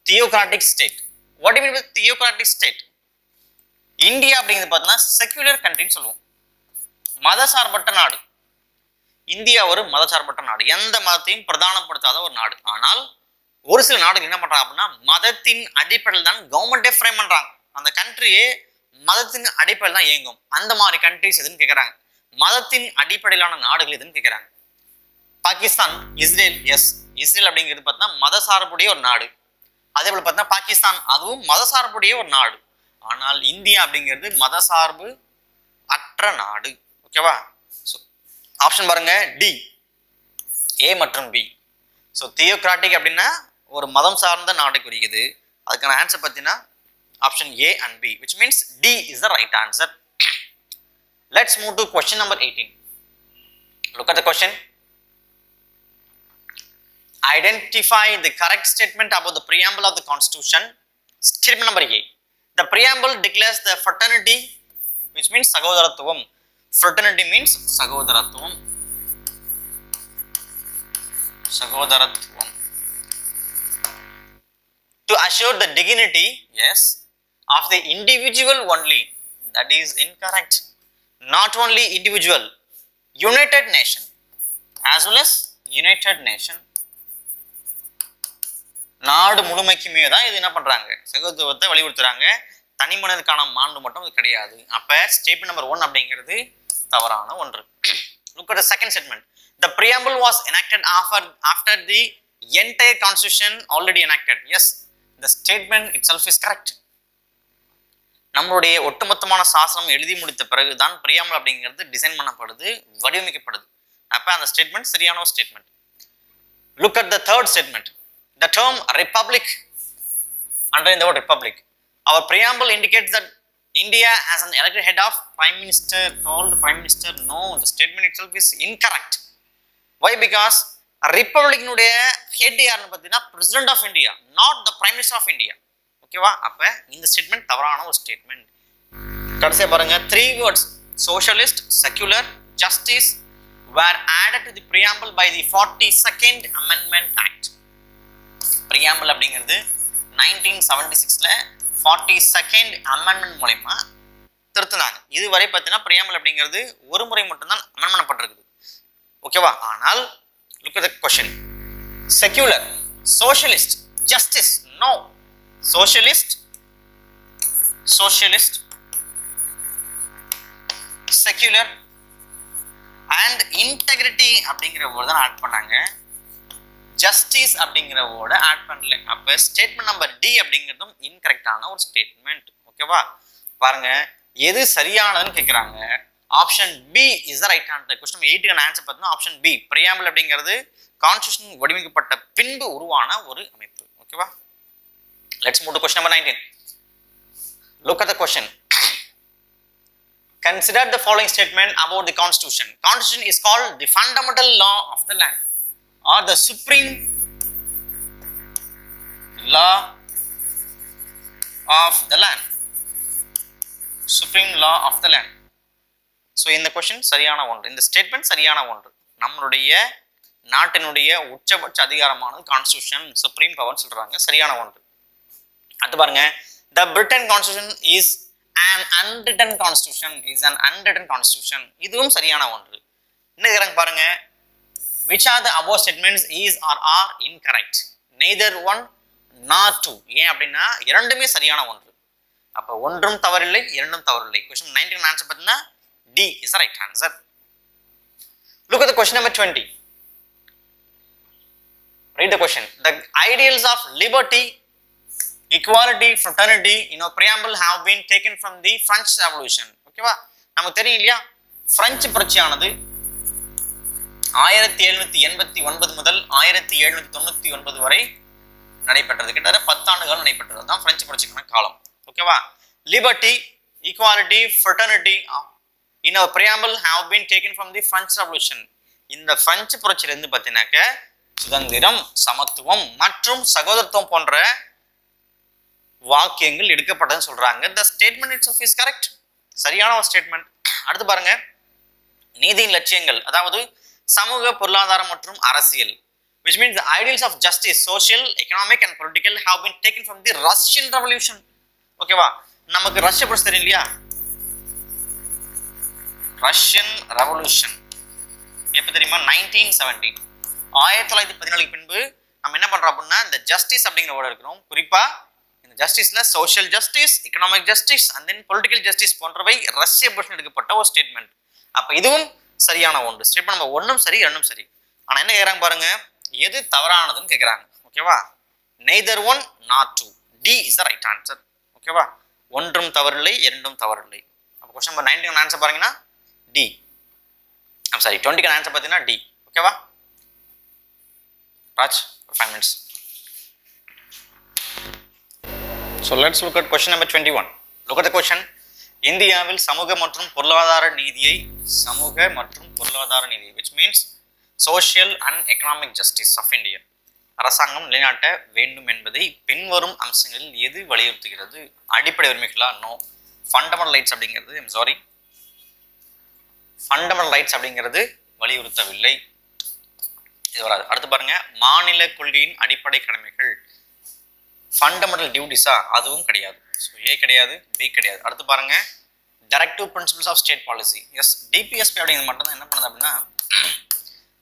theocratic state? What do you mean by theocratic state? India அப்படிங்கிறது பார்த்தீங்கன்னா செக்யூலர் கண்ட்ரின்னு சொல்லுவோம், மதசார்பற்ற நாடு. இந்தியா ஒரு மதசார்பற்ற நாடு, எந்த மதத்தையும் பிரதானப்படுத்தாத ஒரு நாடு. ஆனால் ஒரு சில நாடுகள் என்ன பண்றாங்க அப்படின்னா மதத்தின் அடிப்படையில் தான் கவர்மெண்டே ஃப்ரேம் பண்றாங்க. அந்த கண்ட்ரியே மதத்தின் அடிப்படையில் தான் இயங்கும். அந்த மாதிரி கண்ட்ரிஸ் எதுன்னு கேட்குறாங்க. மதத்தின் அடிப்படையிலான நாடுகள் எதுன்னு கேட்குறாங்க. பாகிஸ்தான், இஸ்ரேல். எஸ், இஸ்ரேல் அப்படிங்கிறது பார்த்தீங்கன்னா மதசார்புடைய ஒரு நாடு. அதே போல பார்த்தீங்கன்னா பாகிஸ்தான் அதுவும் மதசார்புடைய ஒரு நாடு. ஆனால் இந்தியா அப்படிங்கிறது மதசார்பு அற்ற நாடு. ஓகேவா? ஸோ ஆப்ஷன் பாருங்க, டி, ஏ மற்றும் பி. ஸோ தியோக்ராட்டிக் அப்படின்னா ஒரு மதம் சார்ந்த நாடை குறிக்குது. அதுக்கான ஆன்சர் பார்த்தீங்கன்னா option A and B, which means D is the right answer. Let's move to question number 18. Look at the question. Identify the correct statement about the preamble of the Constitution. Statement number A. The preamble declares the fraternity, which means sagodharatvam. Fraternity means sagodharatvam. Sagodharatvam. To assure the dignity, yes, of the individual only. That is incorrect. Not only individual, United Nation, as well as United Nation. நாடு முழுமைக்குமே தான் இது என்ன பண்றாங்க, சகோதரத்துவத்தை வலியுறுத்துறாங்க. தனி மனிதனுக்கான மாண்பு மட்டும் இது கிடையாது. அப்ப ஸ்டேட்மெண்ட் நம்பர் 1 அப்படிங்கிறது தவறான ஒன்று. Look at the second statement. The preamble was enacted after the entire constitution already enacted. Yes, the statement itself is correct. நம்மளுடைய ஒட்டுமொத்தமான சாசனம் எழுதி முடித்த பிறகுதான் பிரியாம்பிள் அப்படிங்கிறது டிசைன் பண்ணப்படுது, வடிவமைக்கப்படுது. அப்ப அந்த ஸ்டேட்மெண்ட் சரியான ஒரு statement. Look at the third statement. The term republic, under the word republic, our preamble indicates that India has an elected head of prime minister called prime minister. No, the statement itself is incorrect. Why? Because ரிப்பப்ளிக்கினுடைய head யாருன்னு பார்த்தீங்கன்னா president of India, not the prime minister of India. ஓகேவா? அப்ப இந்த statement தவறான ஒரு statement. கடைசியா பாருங்க, 3 words socialist, secular, justice were added to the preamble by the 42nd Amendment Act. preamble அப்படிங்கிறது 1976ல 42nd Amendment மூலமா திருத்தினாங்க. இதுவரை பார்த்தீங்கன்னா preamble அப்படிங்கிறது ஒரு முறை மட்டும்தான் அமெண்ட் பண்ணப்பட்டிருக்குது. ஓகேவா? ஆனால் look at the question. secular, socialist, justice, no. socialist, secular and integrity அப்படிங்கிற வேர்ட் தான் ஆட் பண்ணாங்க. ஜஸ்டிஸ் அப்படிங்கிற வேர்டை ஆட் பண்ணல. அப்ப ஸ்டேட்மெண்ட் நம்பர் டி அப்படிங்கிறதும் இன்கரெக்டான ஒரு ஸ்டேட்மெண்ட். ஓகேவா? பாருங்க, எது சரியானதுன்னு கேட்குறாங்க. Option B is the right answer. Question 8க்கான ஆன்சர் பார்த்தீங்கன்னா ஆப்ஷன் பி. பிரியாம்பிள் அப்படிங்கிறது கான்ஸ்டிடியூஷன் வடிவமைக்கப்பட்ட பின்பு உருவான ஒரு அமைப்பு. ஓகேவா? Let's move to question number 19. Look at the question. Consider the following statement about the Constitution. Constitution is called the fundamental law of the land or the supreme law of the land. Supreme law of the land. So in the question சரியான ஒன்று, இந்த statement சரியான ஒன்று. நம்மளுடைய நாட்டினுடைய உச்சபட்ச அதிகாரமானது constitution, supreme power சொல்றாங்க. சரியான ஒன்று. அடுத்து பாருங்க, the Britain Constitution is an unwritten constitution, is an unwritten constitution. இதுவும் சரியான ஒன்று. இன்னும் பாருங்க, which are the above statements is or are incorrect? neither one nor two. ஏன் அப்படின்னா இரண்டுமே சரியான ஒன்று. அப்ப ஒன்றும் தவறில்லை, இரண்டும் தவறில்லை. கொஸ்டின் 19 ஆன்சர் பார்த்தீங்கன்னா D is the right answer. Look at the question number 20. Read the question. The ideals of liberty, equality, fraternity in our preamble have been taken from the French Revolution. ஓகேவா? நமக்கு தெரியும் இல்லையா, French புரட்சியானது 1789 முதல் 1799 வரை நடைபெற்றது. கிட்டத்தட்ட 10 ஆண்டுகள் நடைபெற்றது தான் பிரெஞ்சு புரட்சிக்கான காலம். ஓகேவா? Liberty, equality, fraternity in our preamble have been taken from the French Revolution. இந்த பிரெஞ்சு புரட்சியிலிருந்து பார்த்தீங்கன்னாக்க சுதந்திரம், சமத்துவம் மற்றும் சகோதரத்துவம் போன்ற வாக்கியங்கள் எடுக்கப்பட்டதுன்னு சொல்றாங்க. The statement itself is correct. சரியான ஒரு ஸ்டேட்மெண்ட். அடுத்து பாருங்க, நீதியின் லட்சியங்கள், அதாவது சமூக, பொருளாதாரம் மற்றும் அரசியல், which means the ideals of justice, social, economic and political have been taken from the Russian Revolution. ஓகேவா? நமக்கு ரஷ்ய புரட்சி தெரியும் இல்லையா, ரஷ்யன் ரெவல்யூஷன் எப்ப தெரியுமா? 1917. 1917 பின்பு நம்ம என்ன பண்றோம் அப்படின்னா இந்த ஜஸ்டிஸ் அப்படிங்கிற வேர்ட் இருக்கிறோம். குறிப்பா இந்த ஜஸ்டிஸ்ல social justice, economic justice and then political justice போன்றவை ரஷ்ய புரட்சியில் எடுக்கப்பட்ட ஒரு ஸ்டேட்மெண்ட். அப்ப இதுவும் சரியான ஒன்று. ஸ்டேட்மெண்ட் நம்ம ஒன்றும் சரி, ரெண்டும் சரி. ஆனா என்ன கேட்கறாங்க பாருங்க, எது தவறானதுன்னு கேட்கறாங்க. ஓகேவா? neither one nor two. D is the right answer. ஓகேவா? ஒன்றும் தவறில்லை, இரண்டும் தவறில்லை. அப்ப கொஸ்டின் நம்பர் 19 ஆன்சர் பாருங்கன்னா D. I'm sorry, 20 ஆன்சர் பார்த்தீங்கன்னா D. ஓகேவா? Raj, 5 minutes. So let's look at question number 21. Look at the question. இந்தியாவில் சமூக மற்றும் பொருளாதார நீதியை, which means social and economic justice of India, அரசாங்கம் நிலைநாட்ட வேண்டும் என்பதை பின்வரும் அம்சங்களில் எது வலியுறுத்துகிறது? அடிப்படை உரிமைகளா? நோ. ஃபண்டமெண்டல் ரைட்ஸ் அப்படிங்கிறது, ஐம் சாரி, ஃபண்டமெண்டல் ரைட்ஸ் அப்படிங்கிறது வலியுறுத்தவில்லை. இது வராது. அடுத்து பாருங்க, மாநில கொள்கையின் அடிப்படை கடமைகள், ஃபண்டமெண்டல் டியூட்டிஸா? அதுவும் கிடையாது. ஸோ ஏ கிடையாது, பி கிடையாது. அடுத்து பாருங்க, directive principles of state policy. Yes, DPSP அப்படிங்கிறது மட்டும் தான் என்ன பண்ணுது அப்படின்னா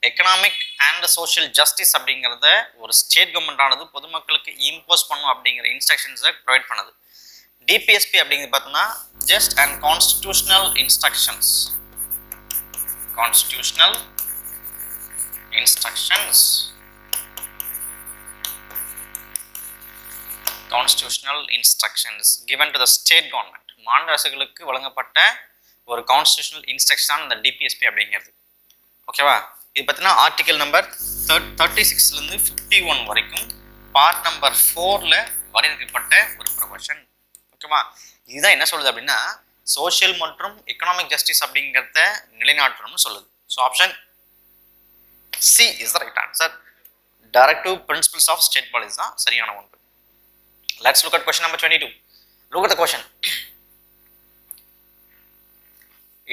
எக்கனாமிக் அண்ட் சோஷியல் ஜஸ்டிஸ் அப்படிங்கிறத ஒரு ஸ்டேட் கவர்மெண்ட் ஆனது பொதுமக்களுக்கு இம்போஸ் பண்ணும் அப்படிங்கிற இன்ஸ்ட்ரக்ஷன்ஸை ப்ரொவைட் பண்ணுது. டிபிஎஸ்பி அப்படிங்கிறது பார்த்தோம்னா just and constitutional instructions. Constitutional instructions given to the state government. மாநில அரசுகளுக்கு வழங்கப்பட்ட ஒரு கான்ஸ்டிடியூஷனல் இன்ஸ்ட்ரக்ஷன் இந்த டிபிஎஸ்பி அப்படிங்கிறது. ஓகேவா? இது பார்த்தீங்கன்னா ஆர்டிகல் நம்பர் 36 இருந்து 51 வரைக்கும் பார்ட் நம்பர் 4ல வரையறுக்கப்பட்ட ஒரு ப்ரொவிஷன். ஓகேவா? இதுதான் என்ன சொல்லுது அப்படின்னா சோஷியல் மற்றும் எக்கனாமிக் ஜஸ்டிஸ் அப்படிங்கிறத நிலைநாட்டணும்னு சொல்லுது. So option C is the right answer. Directive principles of state policy தான் சரியான ஒன்று. Let's look at question number 22. Look at the question.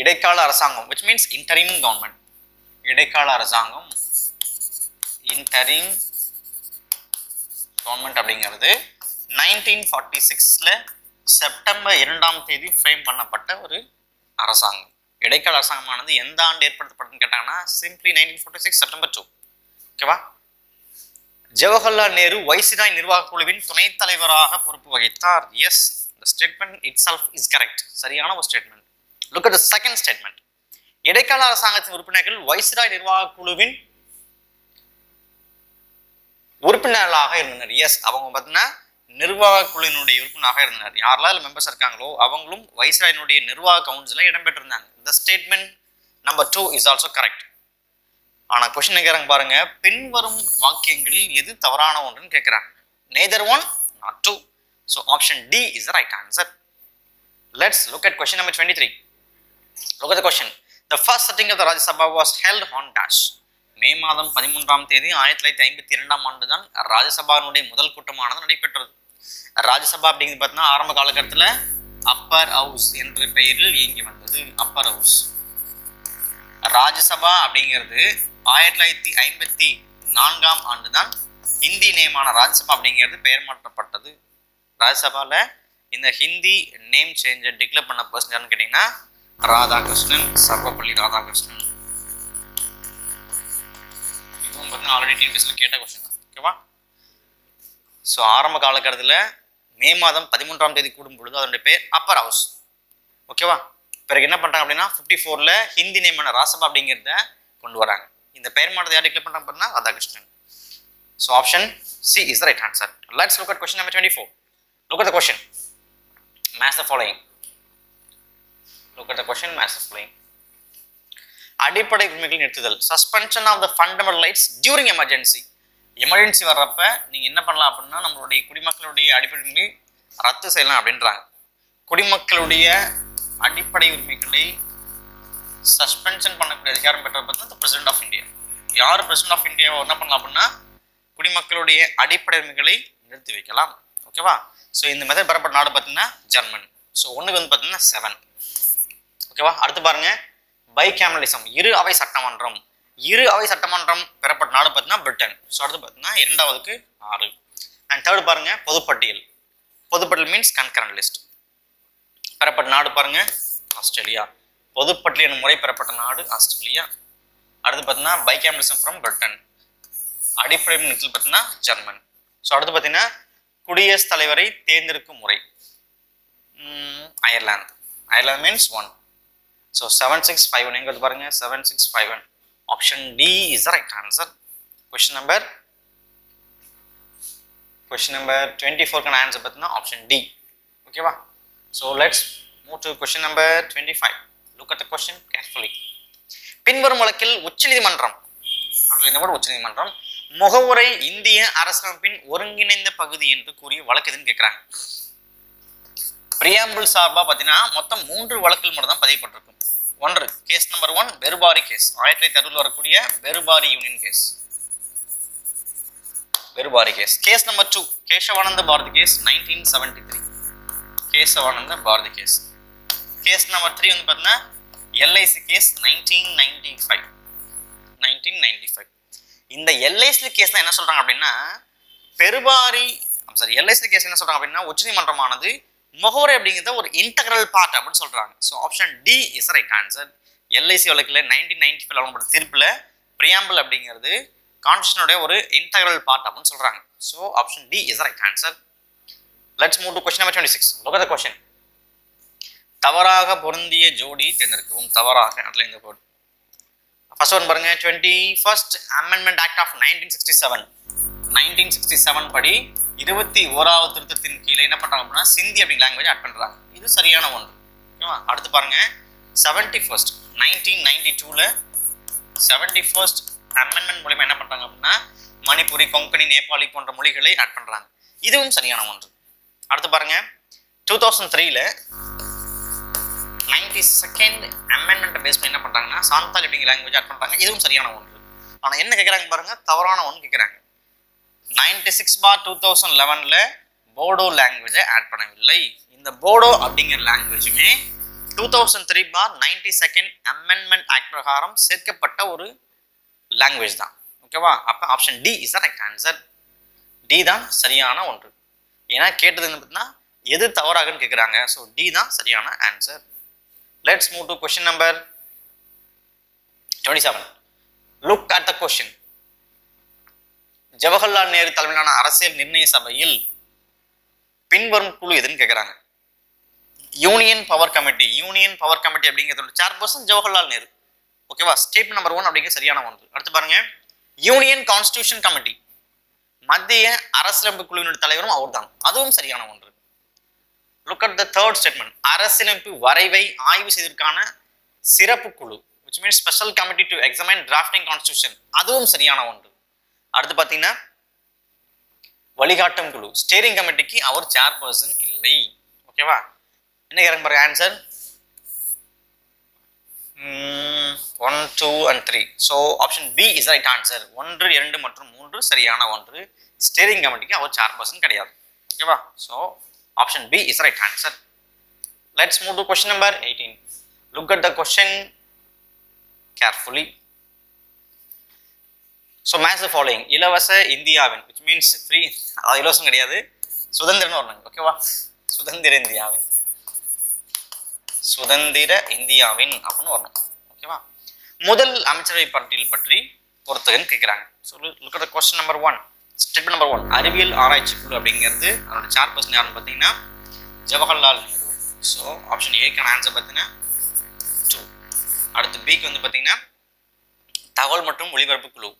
இடைக்கால அரசாங்கம், which means interim government. இடைக்கால அரசாங்கம், interim government அப்படிங்கிறது 1946ல செப்டம்பர் 2ஆம் தேதி ஃப்ரேம் பண்ணப்பட்ட ஒரு அரசாங்கம். இடைக்கால அரசாங்கமானது எந்த ஆண்டு ஏற்படுத்தப்பட்டதுன்னு கேட்டாங்கன்னா சிம்பிளி 1946 செப்டம்பர் 2. ஓகேவா? ஜவஹர்லால் நேரு வைசிராய் நிர்வாக குழுவின் துணைத் தலைவராக பொறுப்பு வகித்தார். Yes, the statement itself is correct. சரியான ஒரு statement. Look at the second statement. இடைக்கால அரசாங்கத்தின் உறுப்பினர்கள் வைசிராய் நிர்வாக குழுவின் உறுப்பினர்களாக இருந்தனர். எஸ், அவங்க பார்த்தீங்கன்னா நிர்வாக குழுவினுடைய உறுப்பினராக இருந்தனர். யாரெல்லாம் மெம்பர்ஸ் இருக்காங்களோ அவங்களும் வைசிராயினுடைய நிர்வாக கவுன்சிலில் இடம்பெற்றிருந்தாங்க. The statement number 2 is also correct. ஆனால் கொஸ்டின் கேட்குறாங்க பாருங்க, பின்வரும் வாக்கியங்களில் எது தவறான ஒன்றுன்னு கேட்குறாங்க. neither one nor two. So option D is the right answer. Let's look at question number 23. Look at the question. The first sitting of the Rajya Sabha was held on dash. மே மாதம் 13ஆம் தேதி 1952ஆம் ஆண்டு தான் ராஜ்யசபாவினுடைய முதல் கூட்டமானது நடைபெற்றது. ராஜ்யசபா அப்படிங்கிறது பார்த்தீங்கன்னா ஆரம்ப காலகட்டத்தில் அப்பர் ஹவுஸ் என்ற பெயரில் இயங்கி வந்தது. அப்பர் ஹவுஸ். ராஜ்யசபா அப்படிங்கிறது 1954ஆம் ஆண்டு தான் ஹிந்தி நேமான ராஜ்யசபா அப்படிங்கிறது பெயர் மாற்றப்பட்டது. ராஜ்யசபாவில் இந்த ஹிந்தி நேம் சேஞ்சை டிக்ளேர் பண்ண பர்சன் யாருன்னு கேட்டிங்கன்னா ராதாகிருஷ்ணன், சர்வப்பள்ளி ராதாகிருஷ்ணன். இதுவும் பார்த்தீங்கன்னா ஆல்ரெடி டிஎன்பிஎஸ்சியில் கேட்ட கொஸ்டின் தான். ஓகேவா? ஸோ ஆரம்ப காலகட்டத்தில் மே மாதம் 13ஆம் தேதி கூடும் பொழுது அதனுடைய பேர் அப்பர் ஹவுஸ். ஓகேவா? பிறகு என்ன பண்ணுறாங்க அப்படின்னா 54ல் ஹிந்தி நேமான ராஜ்யசபா அப்படிங்கிறத கொண்டு வராங்க. இந்த பெயர் மாற்றத்தை யார் டிக்ளேர் பண்ணுறாங்க அப்படின்னா Radhakrishnan. So option C is the right answer. Let's look at question number 24. Look at the question. Match the following. Look at the question. Match the following. அடிப்படை உரிமைகள் நிறுத்துதல். Suspension of the fundamental rights during emergency. Emergency வர்றப்ப நீங்கள் என்ன பண்ணலாம் அப்படின்னா நம்மளுடைய குடிமக்களுடைய அடிப்படை உரிமைகளை ரத்து செய்யலாம் அப்படின்றாங்க. குடிமக்களுடைய அடிப்படை உரிமைகளை சஸ்பென்ஷன் பண்ணக்கூடிய அதிகாரம் பெற்றது பார்த்தீங்கன்னா பிரசிடென்ட் ஆஃப் இந்தியா. யார் பிரசிடென்ட் ஆஃப் இந்தியாவை என்ன பண்ணலாம் அப்படின்னா குடிமக்களுடைய அடிப்படை உரிமைகளை நிறுத்தி வைக்கலாம். ஓகேவா? ஸோ இந்த மெத்தட் பெறப்பட்ட நாடு பார்த்தீங்கன்னா ஜெர்மன். ஸோ ஒன்றுக்கு வந்து பார்த்தீங்கன்னா 7. ஓகேவா? அடுத்து பாருங்க, பைகேமரலிசம், இரு அவை சட்டமன்றம். இரு அவை சட்டமன்றம் பெறப்பட்ட நாடு பார்த்தீங்கன்னா பிரிட்டன். ஸோ அடுத்து பார்த்தீங்கன்னா 2வது 6. அண்ட் தேர்டு பாருங்க, பொதுப்பட்டியல். பொதுப்பட்டியல் மீன்ஸ் கன்கரண்ட் லிஸ்ட். பெறப்பட்ட நாடு பாருங்க ஆஸ்திரேலியா. பொதுப்பட்டியல் எனும் முறை பெறப்பட்ட நாடு ஆஸ்திரேலியா. அடுத்து பார்த்தீங்கன்னா பைகேமரலிசம் ஃப்ரம் பிரிட்டன். அடிப்படை நிறுத்தல் பார்த்தீங்கன்னா ஜெர்மன். ஸோ அடுத்து பார்த்தீங்கன்னா குடியரசுத் தலைவரை தேர்ந்தெடுக்கும் முறை அயர்லாந்து. Ireland means 1. ஸோ 7651 எங்கே பாருங்க 7651. Option D is the right answer. Question number 24க்கான ஆன்சர் பார்த்தீங்கன்னா ஆப்ஷன் D. ஓகேவா? So let's move to question number 25. Look at the question carefully. பின்வரும் வழக்கில் உச்சநீதிமன்றம் முகவுரை இந்திய அரசமைப்பின் ஒருங்கிணைந்த பகுதி என்று கூறிய வழக்கு எதுன்னு கேட்குறாங்க. பிரியாம்பிள் சார்பாக பார்த்தீங்கன்னா மொத்தம் 3 வழக்குகள் மட்டும் தான் பதியப்பட்டிருக்கும். ஒன்று கேஸ் நம்பர் 1 பெருபாரி கேஸ், 1960 வரக்கூடிய Berubari union case, Berubari case. Case number 2 Kesavananda Bharati case 1973, Kesavananda Bharati case. Case number 3 வந்து பார்த்தீங்கன்னா எல்ஐசி கேஸ் 1995. இந்த எல்ஐசி கேஸ்ல என்ன சொல்றாங்க அப்படின்னா எல்ஐசி கேஸ் என்ன சொல்றாங்க அப்படின்னா உச்சநீதிமன்றமானது முகவுரை அப்படிங்கிறத ஒரு இன்டெக்ரல் பார்ட் அப்படின்னு சொல்றாங்க. So option D is right answer. LIC வழக்கில் 1995 வழங்கப்பட்ட தீர்ப்பில் பிரியாம்பிள் அப்படிங்கிறது கான்ஸ்டிடியூஷனுடைய ஒரு இன்டெக்ரல் பார்ட் அப்படின்னு சொல்றாங்க. So option D is right answer. Let's move to question number 26. Look at the question. தவறாக பொருந்திய ஜோடி தேர்ந்தெடுக்கவும். தவறாக அதுல இந்த கோட். ஃபர்ஸ்ட் ஒன் பாருங்க, 21st Amendment Act of 1967 படி 21வது திருத்தத்தின் கீழே என்ன பண்றாங்க அப்படின்னா சிந்தி அப்படிங்கிற லாங்குவேஜ் ஆட் பண்றாங்க. இது சரியான ஒன்று. ஓகேவா? அடுத்து பாருங்க 71st 1992ல 71st அமெண்ட்மெண்ட் மூலமா என்ன பண்றாங்க அப்படின்னா மணிப்புரி, கொங்கணி, நேபாளி போன்ற மொழிகளை ஆட் பண்றாங்க. இதுவும் சரியான ஒன்று. அடுத்து பாருங்க 2003ல 92nd அமெண்ட்மெண்ட் பேஸ் பண்ணி என்ன பண்றாங்கன்னா சாந்தாலி அப்படிங்கிற லாங்குவேஜ் ஆட் பண்றாங்க. இதுவும் சரியான ஒன்று. ஆனால் என்ன கேட்குறாங்க பாருங்க, தவறான ஒன்று கேட்குறாங்க. 96/2011 போடோ லாங்குவேஜை ஆட் பண்ணவில்லை. இந்த போடோ அப்படிங்கிற லாங்குவேஜுமே 2003/92 அமெண்ட்மெண்ட் ஆக்ட் பிரகாரம் சேர்க்கப்பட்ட ஒரு லாங்குவேஜ் தான். ஓகேவா? அப்போ option D is the right answer. D தான் சரியான ஒன்று. ஏன்னா கேட்டது என்ன பார்த்தீங்கன்னா எது தவறாகன்னு கேட்குறாங்க. ஸோ டி தான் சரியான answer. Let's move to question number 27. Look at the question. Jawaharlal Nehru தலைமையிலான அரசியல் நிர்ணய சபையில் பின்வரும் குழு எதுன்னு கேட்குறாங்க. Union power committee. Union power committee அப்படிங்கிறதோட சேர்பர்சன் ஜவஹர்லால் நேரு. ஓகேவா? ஸ்டேட்மெண்ட் நம்பர் 1 அப்படிங்கிற சரியான ஒன்று. அடுத்து பாருங்க, யூனியன் கான்ஸ்டிடியூஷன் கமிட்டி. மத்திய அரசியலமைப்பு குழுவினுடைய தலைவரும் அவர் தான். அதுவும் சரியான ஒன்று. Look at the third statement. அரசியலமைப்பு வரைவை ஆய்வு செய்வதற்கான சிறப்பு குழு, which means special committee to examine drafting constitution. அதுவும் சரியான ஒன்று. அடுத்து பார்த்தீங்கன்னா வழிகாட்டும் குழு, ஸ்டேரிங் கமிட்டிக்கு அவர் சேர்பர்சன் இல்லை. ஓகேவா? என்ன கேட்குறாங்க பாருங்க answer 1, 2 and 3. So option B is right answer. 1, 2 மற்றும் 3 சரியான ஒன்று. ஸ்டேரிங் கமிட்டிக்கு அவர் சேர்பர்சன் கிடையாது. ஓகேவா? So option B is right answer. Let's move to question number 18. Look at the question carefully. So match the following. இலவச இந்தியாவின், which means ஃப்ரீ, அதாவது இலவசம் கிடையாது, சுதந்திரம்னு வரணும். ஓகேவா? சுதந்திர இந்தியாவின், சுதந்திர இந்தியாவின் அப்படின்னு வரணும். ஓகேவா? முதல் அமைச்சரவை பட்டியல் பற்றி பொறுத்துகன்னு கேட்குறாங்க. So look at the question number 1. Step number 1. அறிவியல் ஆராய்ச்சி குழு அப்படிங்கிறது அதோட சேர்பர்சன் யாருன்னு பார்த்தீங்கன்னா ஜவஹர்லால் நேரு. ஸோ ஆப்ஷன் ஏக்கான ஆன்சர் பார்த்தீங்கன்னா 2. அடுத்து பிக்கு வந்து பார்த்தீங்கன்னா தகவல் மற்றும் ஒளிபரப்பு குழு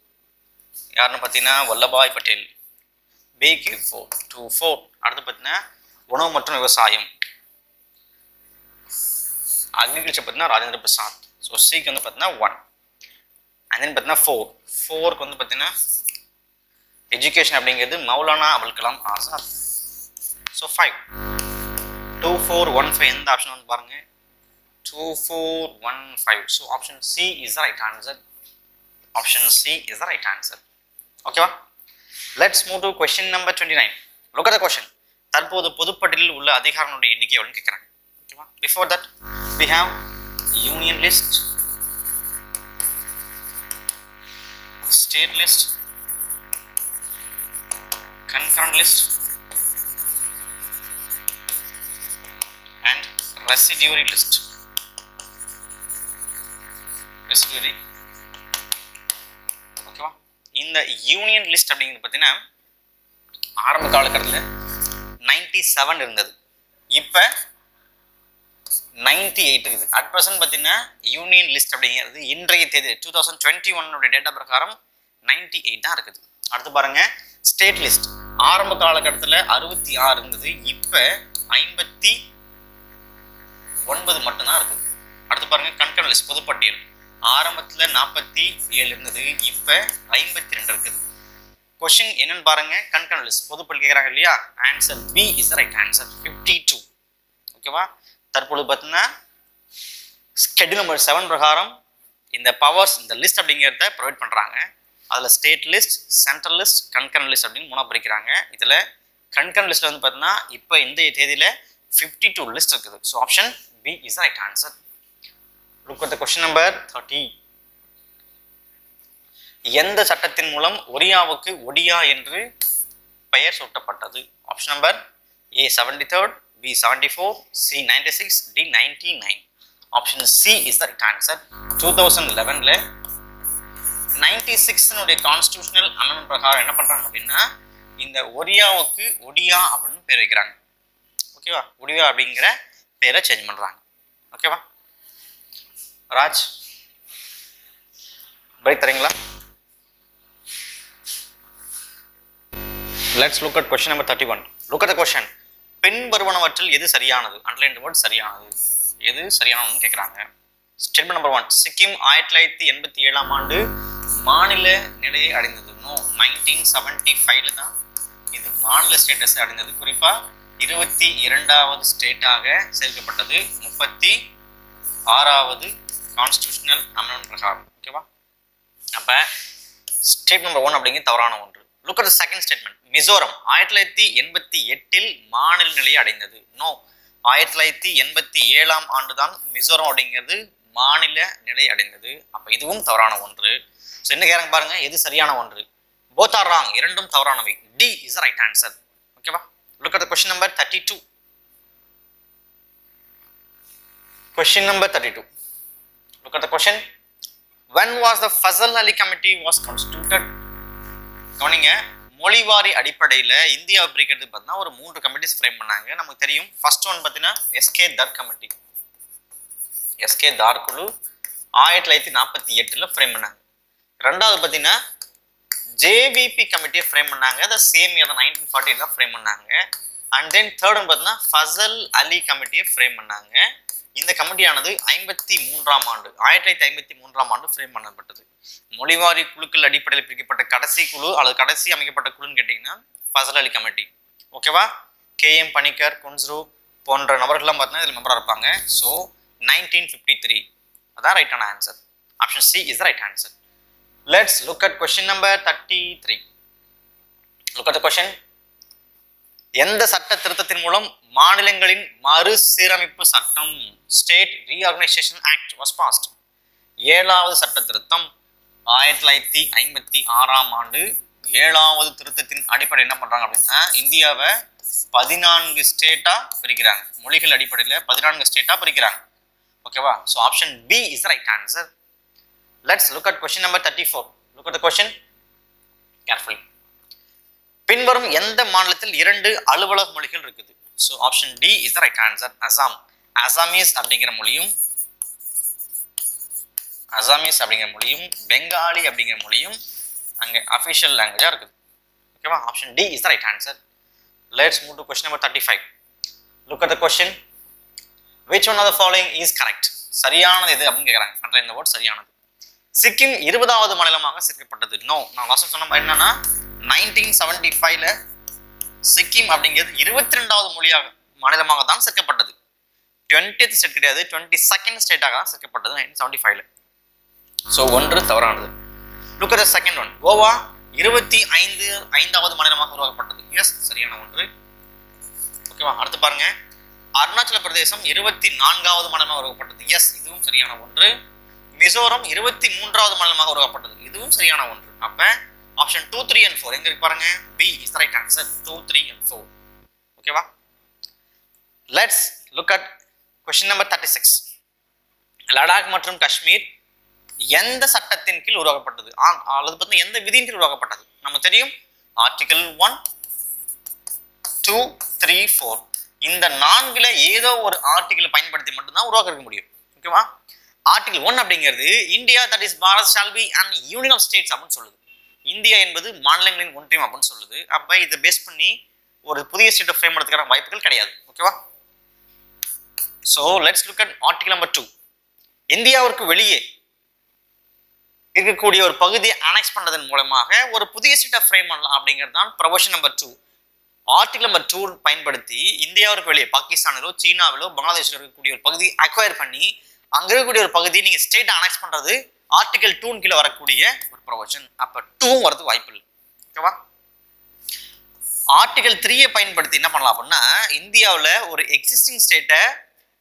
யாருன்னு பார்த்தீங்கன்னா வல்லபாய் பட்டேல். பிக்கு 4, 2, 4. அடுத்து பார்த்தீங்கன்னா உணவு மற்றும் விவசாயம், அக்ரிகல்ச்சர் பார்த்தீங்கன்னா ராஜேந்திர பிரசாத். ஸோ சிக்கு வந்து பார்த்தீங்கன்னா 1. அண்ட் தென் பார்த்தீங்கன்னா 4க்கு வந்து பார்த்தீங்கன்னா எஜுகேஷன் அப்படிங்கிறது மௌலானா அபுல் கலாம் ஆசாத். ஸோ 5, 2, 4, 1, 5. எந்த ஆப்ஷன் வந்து பாருங்க 2, 4, 1, 5. So option C is the right answer. Option C is the right answer. ஓகேவா? Let's move to question number 29. Look at the question. தற்போது பொதுப்பட்டியலில் உள்ள அதிகாரங்களுடைய எண்ணிக்கை எவ்வளோன்னு கேட்குறாங்க. ஓகேவா? Before that we have union list, state list, concurrent list and residuary list. Residuary. ஓகேவா? இந்த யூனியன் லிஸ்ட் அப்படிங்கிறது பார்த்தீங்கன்னா ஆரம்ப காலகட்டத்தில் 97 இருந்தது. இப்போ 98 இருக்குது. அட் ப்ரெசன்ட் பார்த்தீங்கன்னா யூனியன் லிஸ்ட் அப்படிங்கிறது இன்றைய தேதி 2021 டேட்டா பிரகாரம் 98 தான் இருக்குது. அடுத்து பாருங்க ஸ்டேட் லிஸ்ட். ஆரம்ப காலகட்டத்தில் 66 இருந்தது. இப்போ 59 மட்டும்தான் இருக்குது. அடுத்து பாருங்க கன்கரண்ட் லிஸ்ட் பொதுப்பட்டியல். ஆரம்பத்தில் 47 இருந்தது. இப்போ 52 இருக்குது. கொஸ்டின் என்னன்னு பாருங்க, கன்கரண்ட் லிஸ்ட் பொதுப்பட்டியல் கேட்குறாங்க இல்லையா? Answer B is the right answer. 52. ஓகேவா? தற்பொழுது பார்த்தீங்கன்னா ஸ்கெட்யூல் நம்பர் 7 பிரகாரம் இந்த பவர்ஸ், இந்த லிஸ்ட் அப்படிங்கிறத ப்ரொவைட் பண்ணுறாங்க. அதில் state list, central list, concurrent list அப்படின்னு 3 பிரிக்கிறாங்க. இதில் கன்கரண்ட் லிஸ்ட்டில் வந்து பார்த்தீங்கன்னா இப்போ இந்த தேதியில் 52 லிஸ்ட் இருக்குது. So option B is right answer. Look at the question number 30. எந்த சட்டத்தின் மூலம் ஒரியாவுக்கு ஒடியா என்று பெயர் சூட்டப்பட்டது? Option number A 73, B 74, C 96, D 99. Option C is the right answer. 2011ல 96 கான்ஸ்டிடியூஷனல் அமெண்ட்மெண்ட் பிரகாரம் என்ன பண்றாங்க அப்படின்னா இந்த ஒரியாவுக்கு ஒடியா அப்படின்னு பேர் வைக்கிறாங்க. ஓகேவா? ஒடியா அப்படிங்கிற பேரை சேஞ்ச் பண்றாங்க. ஓகேவா? ராஜ் பிரேக் தரீங்களா? Let's look at question number 31. Look at the question. பின்வருவனவற்றில் எது சரியானது? அண்டர்லைன் வேர்ட் சரியானது. எது சரியானதுன்னு கேட்குறாங்க. Statement number 1. சிக்கிம் 1987ஆம் ஆண்டு மாநில நிலையை அடைந்தது. நோ, 1975ல தான் இது மாநில ஸ்டேட்டஸ் அடைந்தது. குறிப்பாக 22வது ஸ்டேட்டாக சேர்க்கப்பட்டது 36வது கான்ஸ்டிடியூஷனல் அமெண்ட்மெண்ட் பிரகாரம். ஓகேவா? அப்போ ஸ்டேட்மெண்ட் நம்பர் 1 அப்படிங்கிறது தவறான ஒன்று. Look at the second statement. Mizoram 1988 மாநில நிலையை அடைந்தது. நோ, 1987 ஆண்டு தான் மிசோரம் அப்படிங்கிறது மாநில நிலை அடைந்தது. அப்ப இதுவும் தவறான ஒன்று. ஸோ என்ன கேட்குறாங்க பாருங்க, எது சரியான ஒன்று? போத் ஆர் ராங், இரண்டும் தவறானவை. D is right answer. ஓகேவா? Look at the question number 32. Question number 32. Look at the question. When was the Fazal Ali Committee was constituted? கவனிங்க, மொழிவாரி அடிப்படையில் இந்தியாவை பிரிக்கிறது பார்த்தீங்கன்னா ஒரு 3 கமிட்டிஸ் ஃப்ரேம் பண்ணாங்க. நமக்கு தெரியும். ஃபர்ஸ்ட் ஒன் பார்த்தீங்கன்னா எஸ்கே தார் கமிட்டி. எஸ்கே தார் குழு 1948 ஃப்ரேம் பண்ணாங்க. ரெண்டாவது பார்த்தீங்கன்னா ஜேவிபி கமிட்டியை ஃப்ரேம் பண்ணாங்க. அதை சேம் இயர் 1948 தான் ஃப்ரேம் பண்ணாங்க. அண்ட் தென் தேர்ட் ஒன் பார்த்தீங்கன்னா ஃபசல் அலி கமிட்டியை ஃப்ரேம் பண்ணாங்க. இந்த கமிட்டியானது 1953 ஆண்டு ஃப்ரேம் பண்ணப்பட்டது. மொழிவாரி குழுக்கள் அடிப்படையில் பிரிக்கப்பட்ட கடைசி குழு அல்லது கடைசி அமைக்கப்பட்ட குழுன்னு கேட்டிங்கன்னா ஃபசல் அலி கமிட்டி. ஓகேவா? KM பணிக்கர், குன்ஸ்ரு போன்ற நபர்கள்லாம் பார்த்தீங்கன்னா இதில் மெம்பராக இருப்பாங்க. ஸோ 1953 அதான் ரைட்டான answer. Option C is right answer. Let's look at question number 33. Look at the question. எந்த சட்ட திருத்தத்தின் மூலம் மாநிலங்களின் மறுசீரமைப்பு சட்டம் state reorganisation act was passed? 7வது சட்ட திருத்தம் 1956 ஆண்டு 7வது திருத்தத்தின் அடிப்படை என்ன பண்றாங்க அப்படின்னா இந்தியாவை 14 ஸ்டேட்டா பிரிக்கிறாங்க. மொழிகள் அடிப்படையில் 14 ஸ்டேட்டா பிரிக்கிறாங்க. ஓகேவா? So option B is right answer. Let's look at question number 34. Look at the question carefully. பின்வரும் எந்த மாநிலத்தில் 2 அலுவலக மொழிகள் இருக்குது? So option D is the right answer. Assamese அப்படிங்கிற மொழியும் பெங்காலி அப்படிங்கிற மொழியும் அங்கே அஃபிஷியல் லாங்குவேஜா இருக்குது. ஓகேவா? Option D is the right answer. Let's move to question number 35. Look at the question. Which one of the following is correct? சரியானது எது அப்படின்னு கேட்குறாங்க. அண்ட் இந்த வேர்ட் சரியானது. சிக்கிம் 20வது மாநிலமாக சேர்க்கப்பட்டது. நோ, நான் லாஸ்ட் சொன்ன மாதிரி என்னன்னா 1975 சிக்கிம் அப்படிங்கிறது 22வது மாநிலமாக தான் சேர்க்கப்பட்டது. 20th ஸ்டேட் கிடையாது, 22nd ஸ்டேட்டாக தான் சேர்க்கப்பட்டது 1975. ஸோ ஒன்று தவறானது. Look at the second one. Goa 25வது மாநிலமாக உருவாக்கப்பட்டது. எஸ், சரியான ஒன்று. ஓகேவா? அடுத்து பாருங்க. அருணாச்சல பிரதேசம் 24வது மாநிலமாக உருவாக்கப்பட்டது. எஸ், இதுவும் சரியான ஒன்று. மிசோரம் 23வது மாநிலமாக உருவாக்கப்பட்டது. இதுவும் சரியான ஒன்று. அப்ப ஆப்ஷன் 2, 3 and 4 எங்க இருக்கு பாருங்க. B is the right answer. 2, 3 and 4. ஓகேவா? Let's look at question number 36. Ladakh மற்றும் காஷ்மீர் எந்த சட்டத்தின் கீழ் உருவாக்கப்பட்டது? அல்லது பார்த்தா எந்த விதியின் கீழ் உருவாக்கப்பட்டது? நமக்கு தெரியும் ஆர்டிகல் 1, 2, 3, 4 இந்த 4ல ஏதோ ஒரு ஆர்டிகலை பயன்படுத்தி மட்டும்தான் உருவாக்க முடியும். ஓகேவா? ஆர்டிகல் 1 அப்படிங்கிறது India that is Bharat shall be an union of states அப்படின்னு சொல்லுது. இந்தியா என்பது மாநிலங்களின் ஒன்றியம் அப்படின்னு சொல்லுது. அப்ப இதை பேஸ் பண்ணி ஒரு புதிய ஸ்டேட் ஃப்ரேம் பண்ணுறதுக்கான வாய்ப்புகள் கிடையாது. ஓகேவா? So let's look at article number 2. இந்தியாவிற்கு வெளியே இருக்கக்கூடிய ஒரு பகுதியை அனெக்ஸ் பண்றதன் மூலமாக ஒரு புதிய ஸ்டேட்டை ஃப்ரேம் பண்ணலாம் அப்படிங்கிறது தான் ப்ரொவிஷன் நம்பர் 2. ஆர்டிகல் நம்பர் 2 பயன்படுத்தி இந்தியாவிற்கு வெளியே பாகிஸ்தானிலோ சீனாவிலோ பங்களாதேஷிலோ இருக்கக்கூடிய ஒரு பகுதியை அக்வயர் பண்ணி அங்க இருக்கக்கூடிய ஒரு பகுதியை நீங்க ஸ்டேட் அனெக்ஸ் பண்றது ஆர்டிகல் 2 கீழே வரக்கூடிய ஒரு ப்ரொவிஷன். அப்ப 2 வரது வாய்ப்பு இல்லை. ஓகேவா? ஆர்டிகல் 3 பயன்படுத்தி என்ன பண்ணலாம் அப்படின்னா இந்தியாவில் ஒரு எக்ஸிஸ்டிங் ஸ்டேட்டை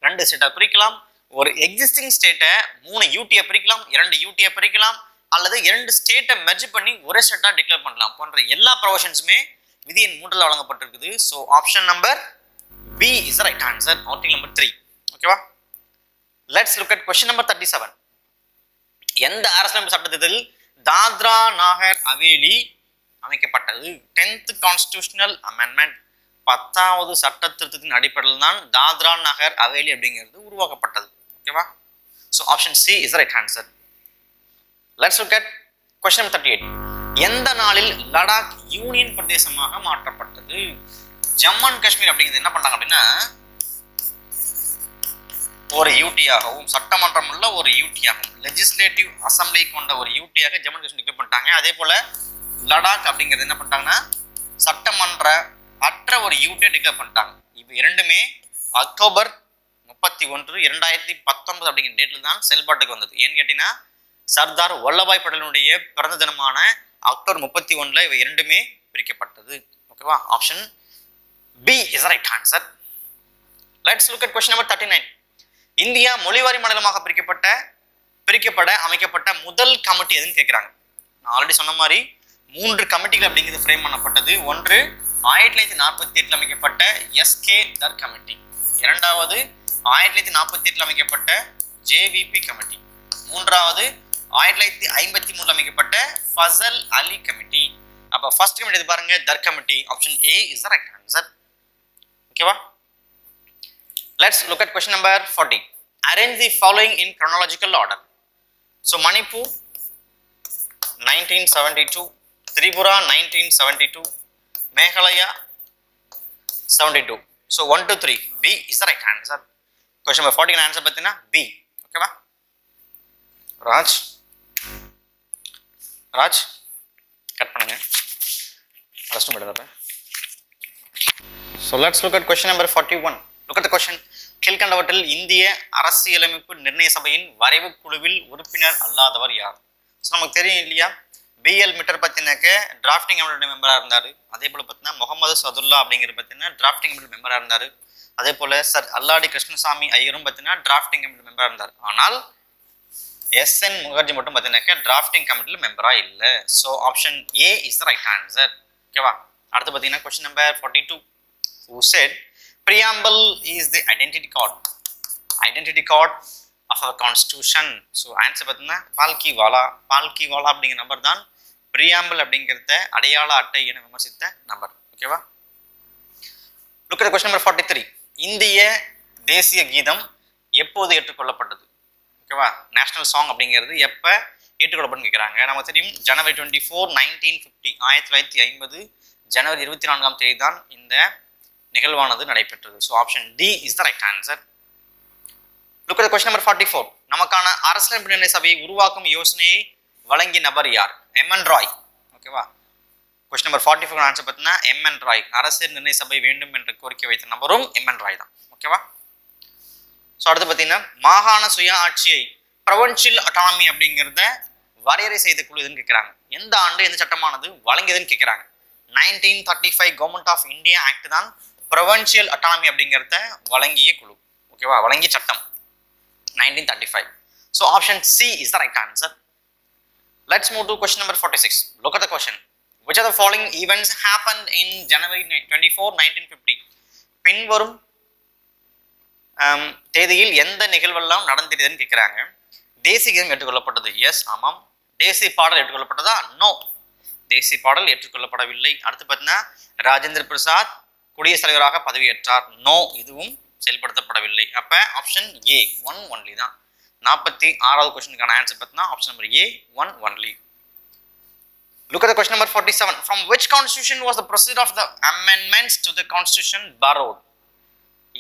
2 ஸ்டேட்டா பிரிக்கலாம். ஒரு எக்ஸிஸ்டிங் ஸ்டேட்டை 3 யூடியை பிரிக்கலாம், 2 யூடியை பிரிக்கலாம், அல்லது 2 ஸ்டேட்டை மெர்ஜ் பண்ணி ஒரே ஸ்டேட்டா டிக்ளேர் பண்ணலாம் போன்ற எல்லா ப்ரொவிஷன்ஸுமே விதியின் 3ல் வழங்கப்பட்டிருக்குது. So option number B is right answer. Article number 3. ஓகேவா? Let's look at question number 37. எந்த அரசியலமைப்பு சட்டத்தில் தாத்ரா நாகர் ஹவேலி அமைக்கப்பட்டது? 10th கான்ஸ்டிடியூஷனல் அமெண்ட்மெண்ட் 10வது சட்ட திருத்தத்தின் அடிப்படையில் தான் தாத்ரா நகர் ஹவேலி அப்படிங்கிறது உருவாக்கப்பட்டது. ஓகேவா? So option C is right answer. Let's look at question number 38. எந்த நாளில் லடாக் யூனியன் பிரதேசமாக மாற்றப்பட்டது? ஜம்மு அண்ட் காஷ்மீர் அப்படிங்கிறது என்ன பண்ணாங்க அப்படின்னா ஒரு யூடியாகவும் சட்டமன்றம் உள்ள ஒரு யூடியாகவும் லெஜிஸ்லேட்டிவ் அசம்பிளி கொண்ட ஒரு யூடியாக ஜம்மு அண்ட் காஷ்மீர் டிக்ளேர் பண்ணிட்டாங்க. அதே போல லடாக் அப்படிங்கிறது என்ன பண்ணிட்டாங்கன்னா சட்டமன்ற அற்ற ஒரு யூடியை டிக்ளேர் பண்ணிட்டாங்க. இப்போ இரண்டுமே அக்டோபர் 31, 2019 அப்படிங்கிற டேட்ல தான் செயல்பாட்டுக்கு வந்தது. ஏன்னு கேட்டீங்கன்னா சர்தார் வல்லபாய் பட்டேலுடைய பிறந்த தினமான அக்டோபர் 31 இவை இரண்டுமே பிரிக்கப்பட்டது. ஓகேவா, option B is right answer. Let's look at question number 39. India மொழிவாரி மாநிலமாக பிரிக்கப்பட அமைக்கப்பட்ட முதல் கமிட்டி எதுன்னு கேட்குறாங்க. நான் ஆல்ரெடி சொன்ன மாதிரி 3 கமிட்டிகள் அப்படிங்கிறது ஃப்ரேம் பண்ணப்பட்டது. ஒன்று 1948 அமைக்கப்பட்ட எஸ்கே தர் கமிட்டி, இரண்டாவது 1948 அமைக்கப்பட்ட ஜேவிபி கமிட்டி, மூன்றாவது 1953 அமைக்கப்பட்ட ஃபசல் அலி கமிட்டி. அப்ப ஃபர்ஸ்ட் கமிட்டி இது பாருங்க, Dhar committee. Option A is the right answer. ஓகேவா, let's look at question number 40. Arrange the following in chronological order. So Manipur 1972, Tripura 1972, Meghalaya 72. So 1 to 3 B is the right answer. Question number 40 answer pathina B. Okay va, Raj cut பண்ணுங்க, rest எடுத்துறேன். So let's look at question number 41. Look at the question. கீழ்கண்டவற்றில் இந்திய அரசியலமைப்பு நிர்ணய சபையின் வரைவு குழுவில் உறுப்பினர் அல்லாதவர் யார்? ஸோ நமக்கு தெரியும் இல்லையா, பிஎல் மிட்டர் பத்தினாக்க டிராஃப்டிங் கமிட்டி மெம்பராக இருந்தார். அதே போல் பார்த்தீங்கன்னா முகமது சதுல்லா அப்படிங்கிறது பார்த்தீங்கன்னா டிராஃப்டிங் கமிட்டி மெம்பராக இருந்தார். அதே போல் சர் அல்லாடி கிருஷ்ணசாமி ஐயரும் பார்த்தீங்கன்னா டிராஃப்டிங் கமிட்டி மெம்பராக இருந்தார். ஆனால் எஸ்என் முகர்ஜி மட்டும் பார்த்தீங்கன்னாக்க டிராஃப்டிங் கமிட்டியில் மெம்பராக இல்லை. So option A is the right answer. ஓகேவா, அடுத்து பார்த்தீங்கன்னா question number 42. Who said preamble is the identity card of our constitution? So answer பார்த்தீங்கன்னா பால்கிவாலா அப்படிங்கிற நம்பர் தான் preamble அப்படிங்கிறத அடையாள அட்டை என விமர்சித்த நம்பர். ஓகேவா, look at question number 43. இந்திய தேசிய கீதம் எப்போது ஏற்றுக்கொள்ளப்பட்டது? ஓகேவா, நேஷனல் சாங் அப்படிங்கிறது எப்போ ஏற்றுக்கொள்ளப்படும் கேட்குறாங்க. நமக்கு தெரியும் ஜனவரி 24, 1950 1950 ஜனவரி 24ஆம் தேதி தான் இந்த நிகழ்வானது நடைபெற்றது. So option D is the right answer. Look at question number 44. நமக்கான அரசியலமைப்பு நிர்ணய சபையை உருவாக்கும் யோசனையை வழங்கிய நபர் யார்? எம்என் ராய். ஓகேவா, கொஸ்டின் நம்பர் 44 ஆன்சர் பார்த்தீங்கன்னா எம்என் ராய். அரசியல் நிர்ணய சபை வேண்டும் என்று கோரிக்கை வைத்த நபரும் எம்என் ராய் தான். ஓகேவா, ஸோ அடுத்து பார்த்தீங்கன்னா மாகாண சுய ஆட்சியை ப்ரொவின்ஷியல் அட்டானமி அப்படிங்கிறத வரையறை செய்த குழு எதுன்னு கேட்குறாங்க. எந்த ஆண்டு எந்த சட்டமானது வழங்கியதுன்னு கேட்குறாங்க. 1935 கவர்மெண்ட் ஆஃப் இந்தியா ஆக்ட் தான் ப்ரொவின்ஷியல் அட்டானமி அப்படிங்கிறத வழங்கிய குழு. ஓகேவா, வழங்கிய சட்டம் 1935. So option C is the right answer. Let's move to question number 46. Look at the question. which are the following events happened in January 24, 1950? பின்வரும் தேதியில் எந்த நிகழ்வெல்லாம் நடந்ததுன்னு கேட்குறாங்க. தேசிய கீதம் ஏற்றுக்கொள்ளப்பட்டது. எஸ், ஆமாம். தேசிய பாடல் ஏற்றுக்கொள்ளப்பட்டதா? நோ, தேசிய பாடல் ஏற்றுக்கொள்ளப்படவில்லை. அடுத்து பார்த்தீங்கன்னா ராஜேந்திர பிரசாத் குடியரசுத் தலைவராக பதவியேற்றார். நோ, இதுவும் செயல்படுத்தப்படவில்லை. அப்போ ஆப்ஷன் ஏ 1 ஒன்லி தான். 46வது கொஸ்டினுக்கான ஆன்சர் பார்த்தீங்கன்னா option number A 1 only. Look at the question number 47. From which constitution was the procedure of the amendments to the constitution borrowed?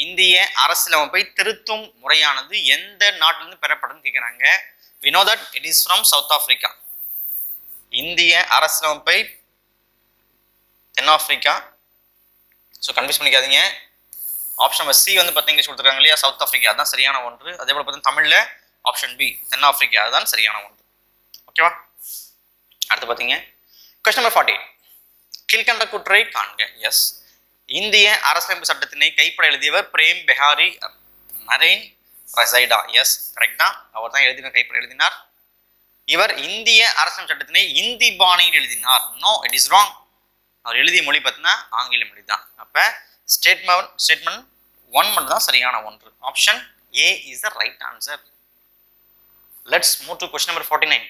இந்திய அரசியலமைப்பை திருத்தும் முறையானது எந்த நாட்டிலிருந்து பெறப்படும் கேட்குறாங்க. we know that it is from South Africa. இந்திய அரசியலமைப்பை தென்னாப்பிரிக்கா. ஸோ கன்ஃபியூஸ் பண்ணிக்காதீங்க. ஆப்ஷன் நம்பர் சி வந்து பார்த்தீங்க கொடுத்துருக்காங்க இல்லையா, சவுத் ஆஃப்ரிக்கா, அதுதான் சரியான ஒன்று. அதே போல் பார்த்தீங்கன்னா தமிழில் ஆப்ஷன் பி தென்னாப்பிரிக்கா, அதுதான் சரியான ஒன்று. ஓகேவா, அடுத்து பார்த்தீங்க கொஸ்டின் நம்பர் 48. கீழ்கண்ட கூற்றை காண்க. எஸ், இந்திய அரசியலமைப்பு சட்டத்தினை கைப்பட எழுதியவர் பிரேம் பெஹாரி நரேன் ரசைடா. எஸ், கரெக்ட் தான், அவர் தான் கைப்பட எழுதினார். இவர் இந்திய அரசியல் சட்டத்தினை இந்தி பாணியில் எழுதினார். No, it is wrong. அவர் எழுதிய மொழி பார்த்தீங்கன்னா ஆங்கில மொழி தான். அப்போ ஸ்டேட்மெண்ட் 1 மட்டும் தான் சரியான ஒன்று. Option A is the right answer. Let's move to question number 49.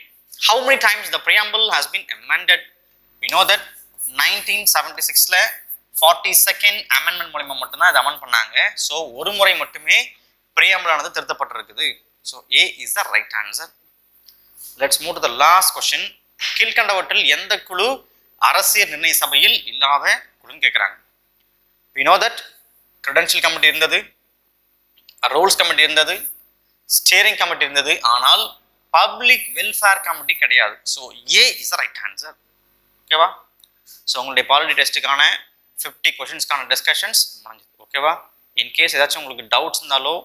How many times the preamble has been amended? We know that 1976ல 42nd amendment மூலமா மட்டும்தான் இதை அமெண்ட் பண்ணாங்க. ஸோ ஒரு முறை மட்டுமே preamble ஆனது திருத்தப்பட்டிருக்குது. So A is the right answer. Let's move to the last question. கீழ்கண்டவற்றில் எந்த குழு அரசியல் நிர்ணய சபையில் இல்லாத குழுன்னு கேட்குறாங்க. We know that credential committee இருந்தது, rules committee இருந்தது, steering committee இருந்தது, ஆனால் பப்ளிக் வெல்ஃபேர் கமிட்டி கிடையாது. So A is the right answer. ஓகேவா, ஸோ உங்களுடைய பாலிட்டி டெஸ்ட்டுக்கான 50 கொஷின்ஸ்க்கான டிஸ்கஷன்ஸ் முடிஞ்சது. ஓகேவா, இன்கேஸ் ஏதாச்சும் உங்களுக்கு டவுட்ஸ் இருந்தாலோ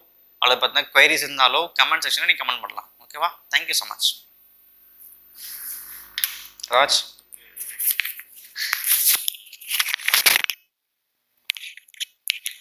அல்லது பார்த்தீங்கன்னா குவைரிஸ் இருந்தாலோ கமெண்ட் செக்ஷனில் நீங்கள் கமெண்ட் பண்ணலாம். ஓகேவா, தேங்க்யூ ஸோ மச். ராஜ்.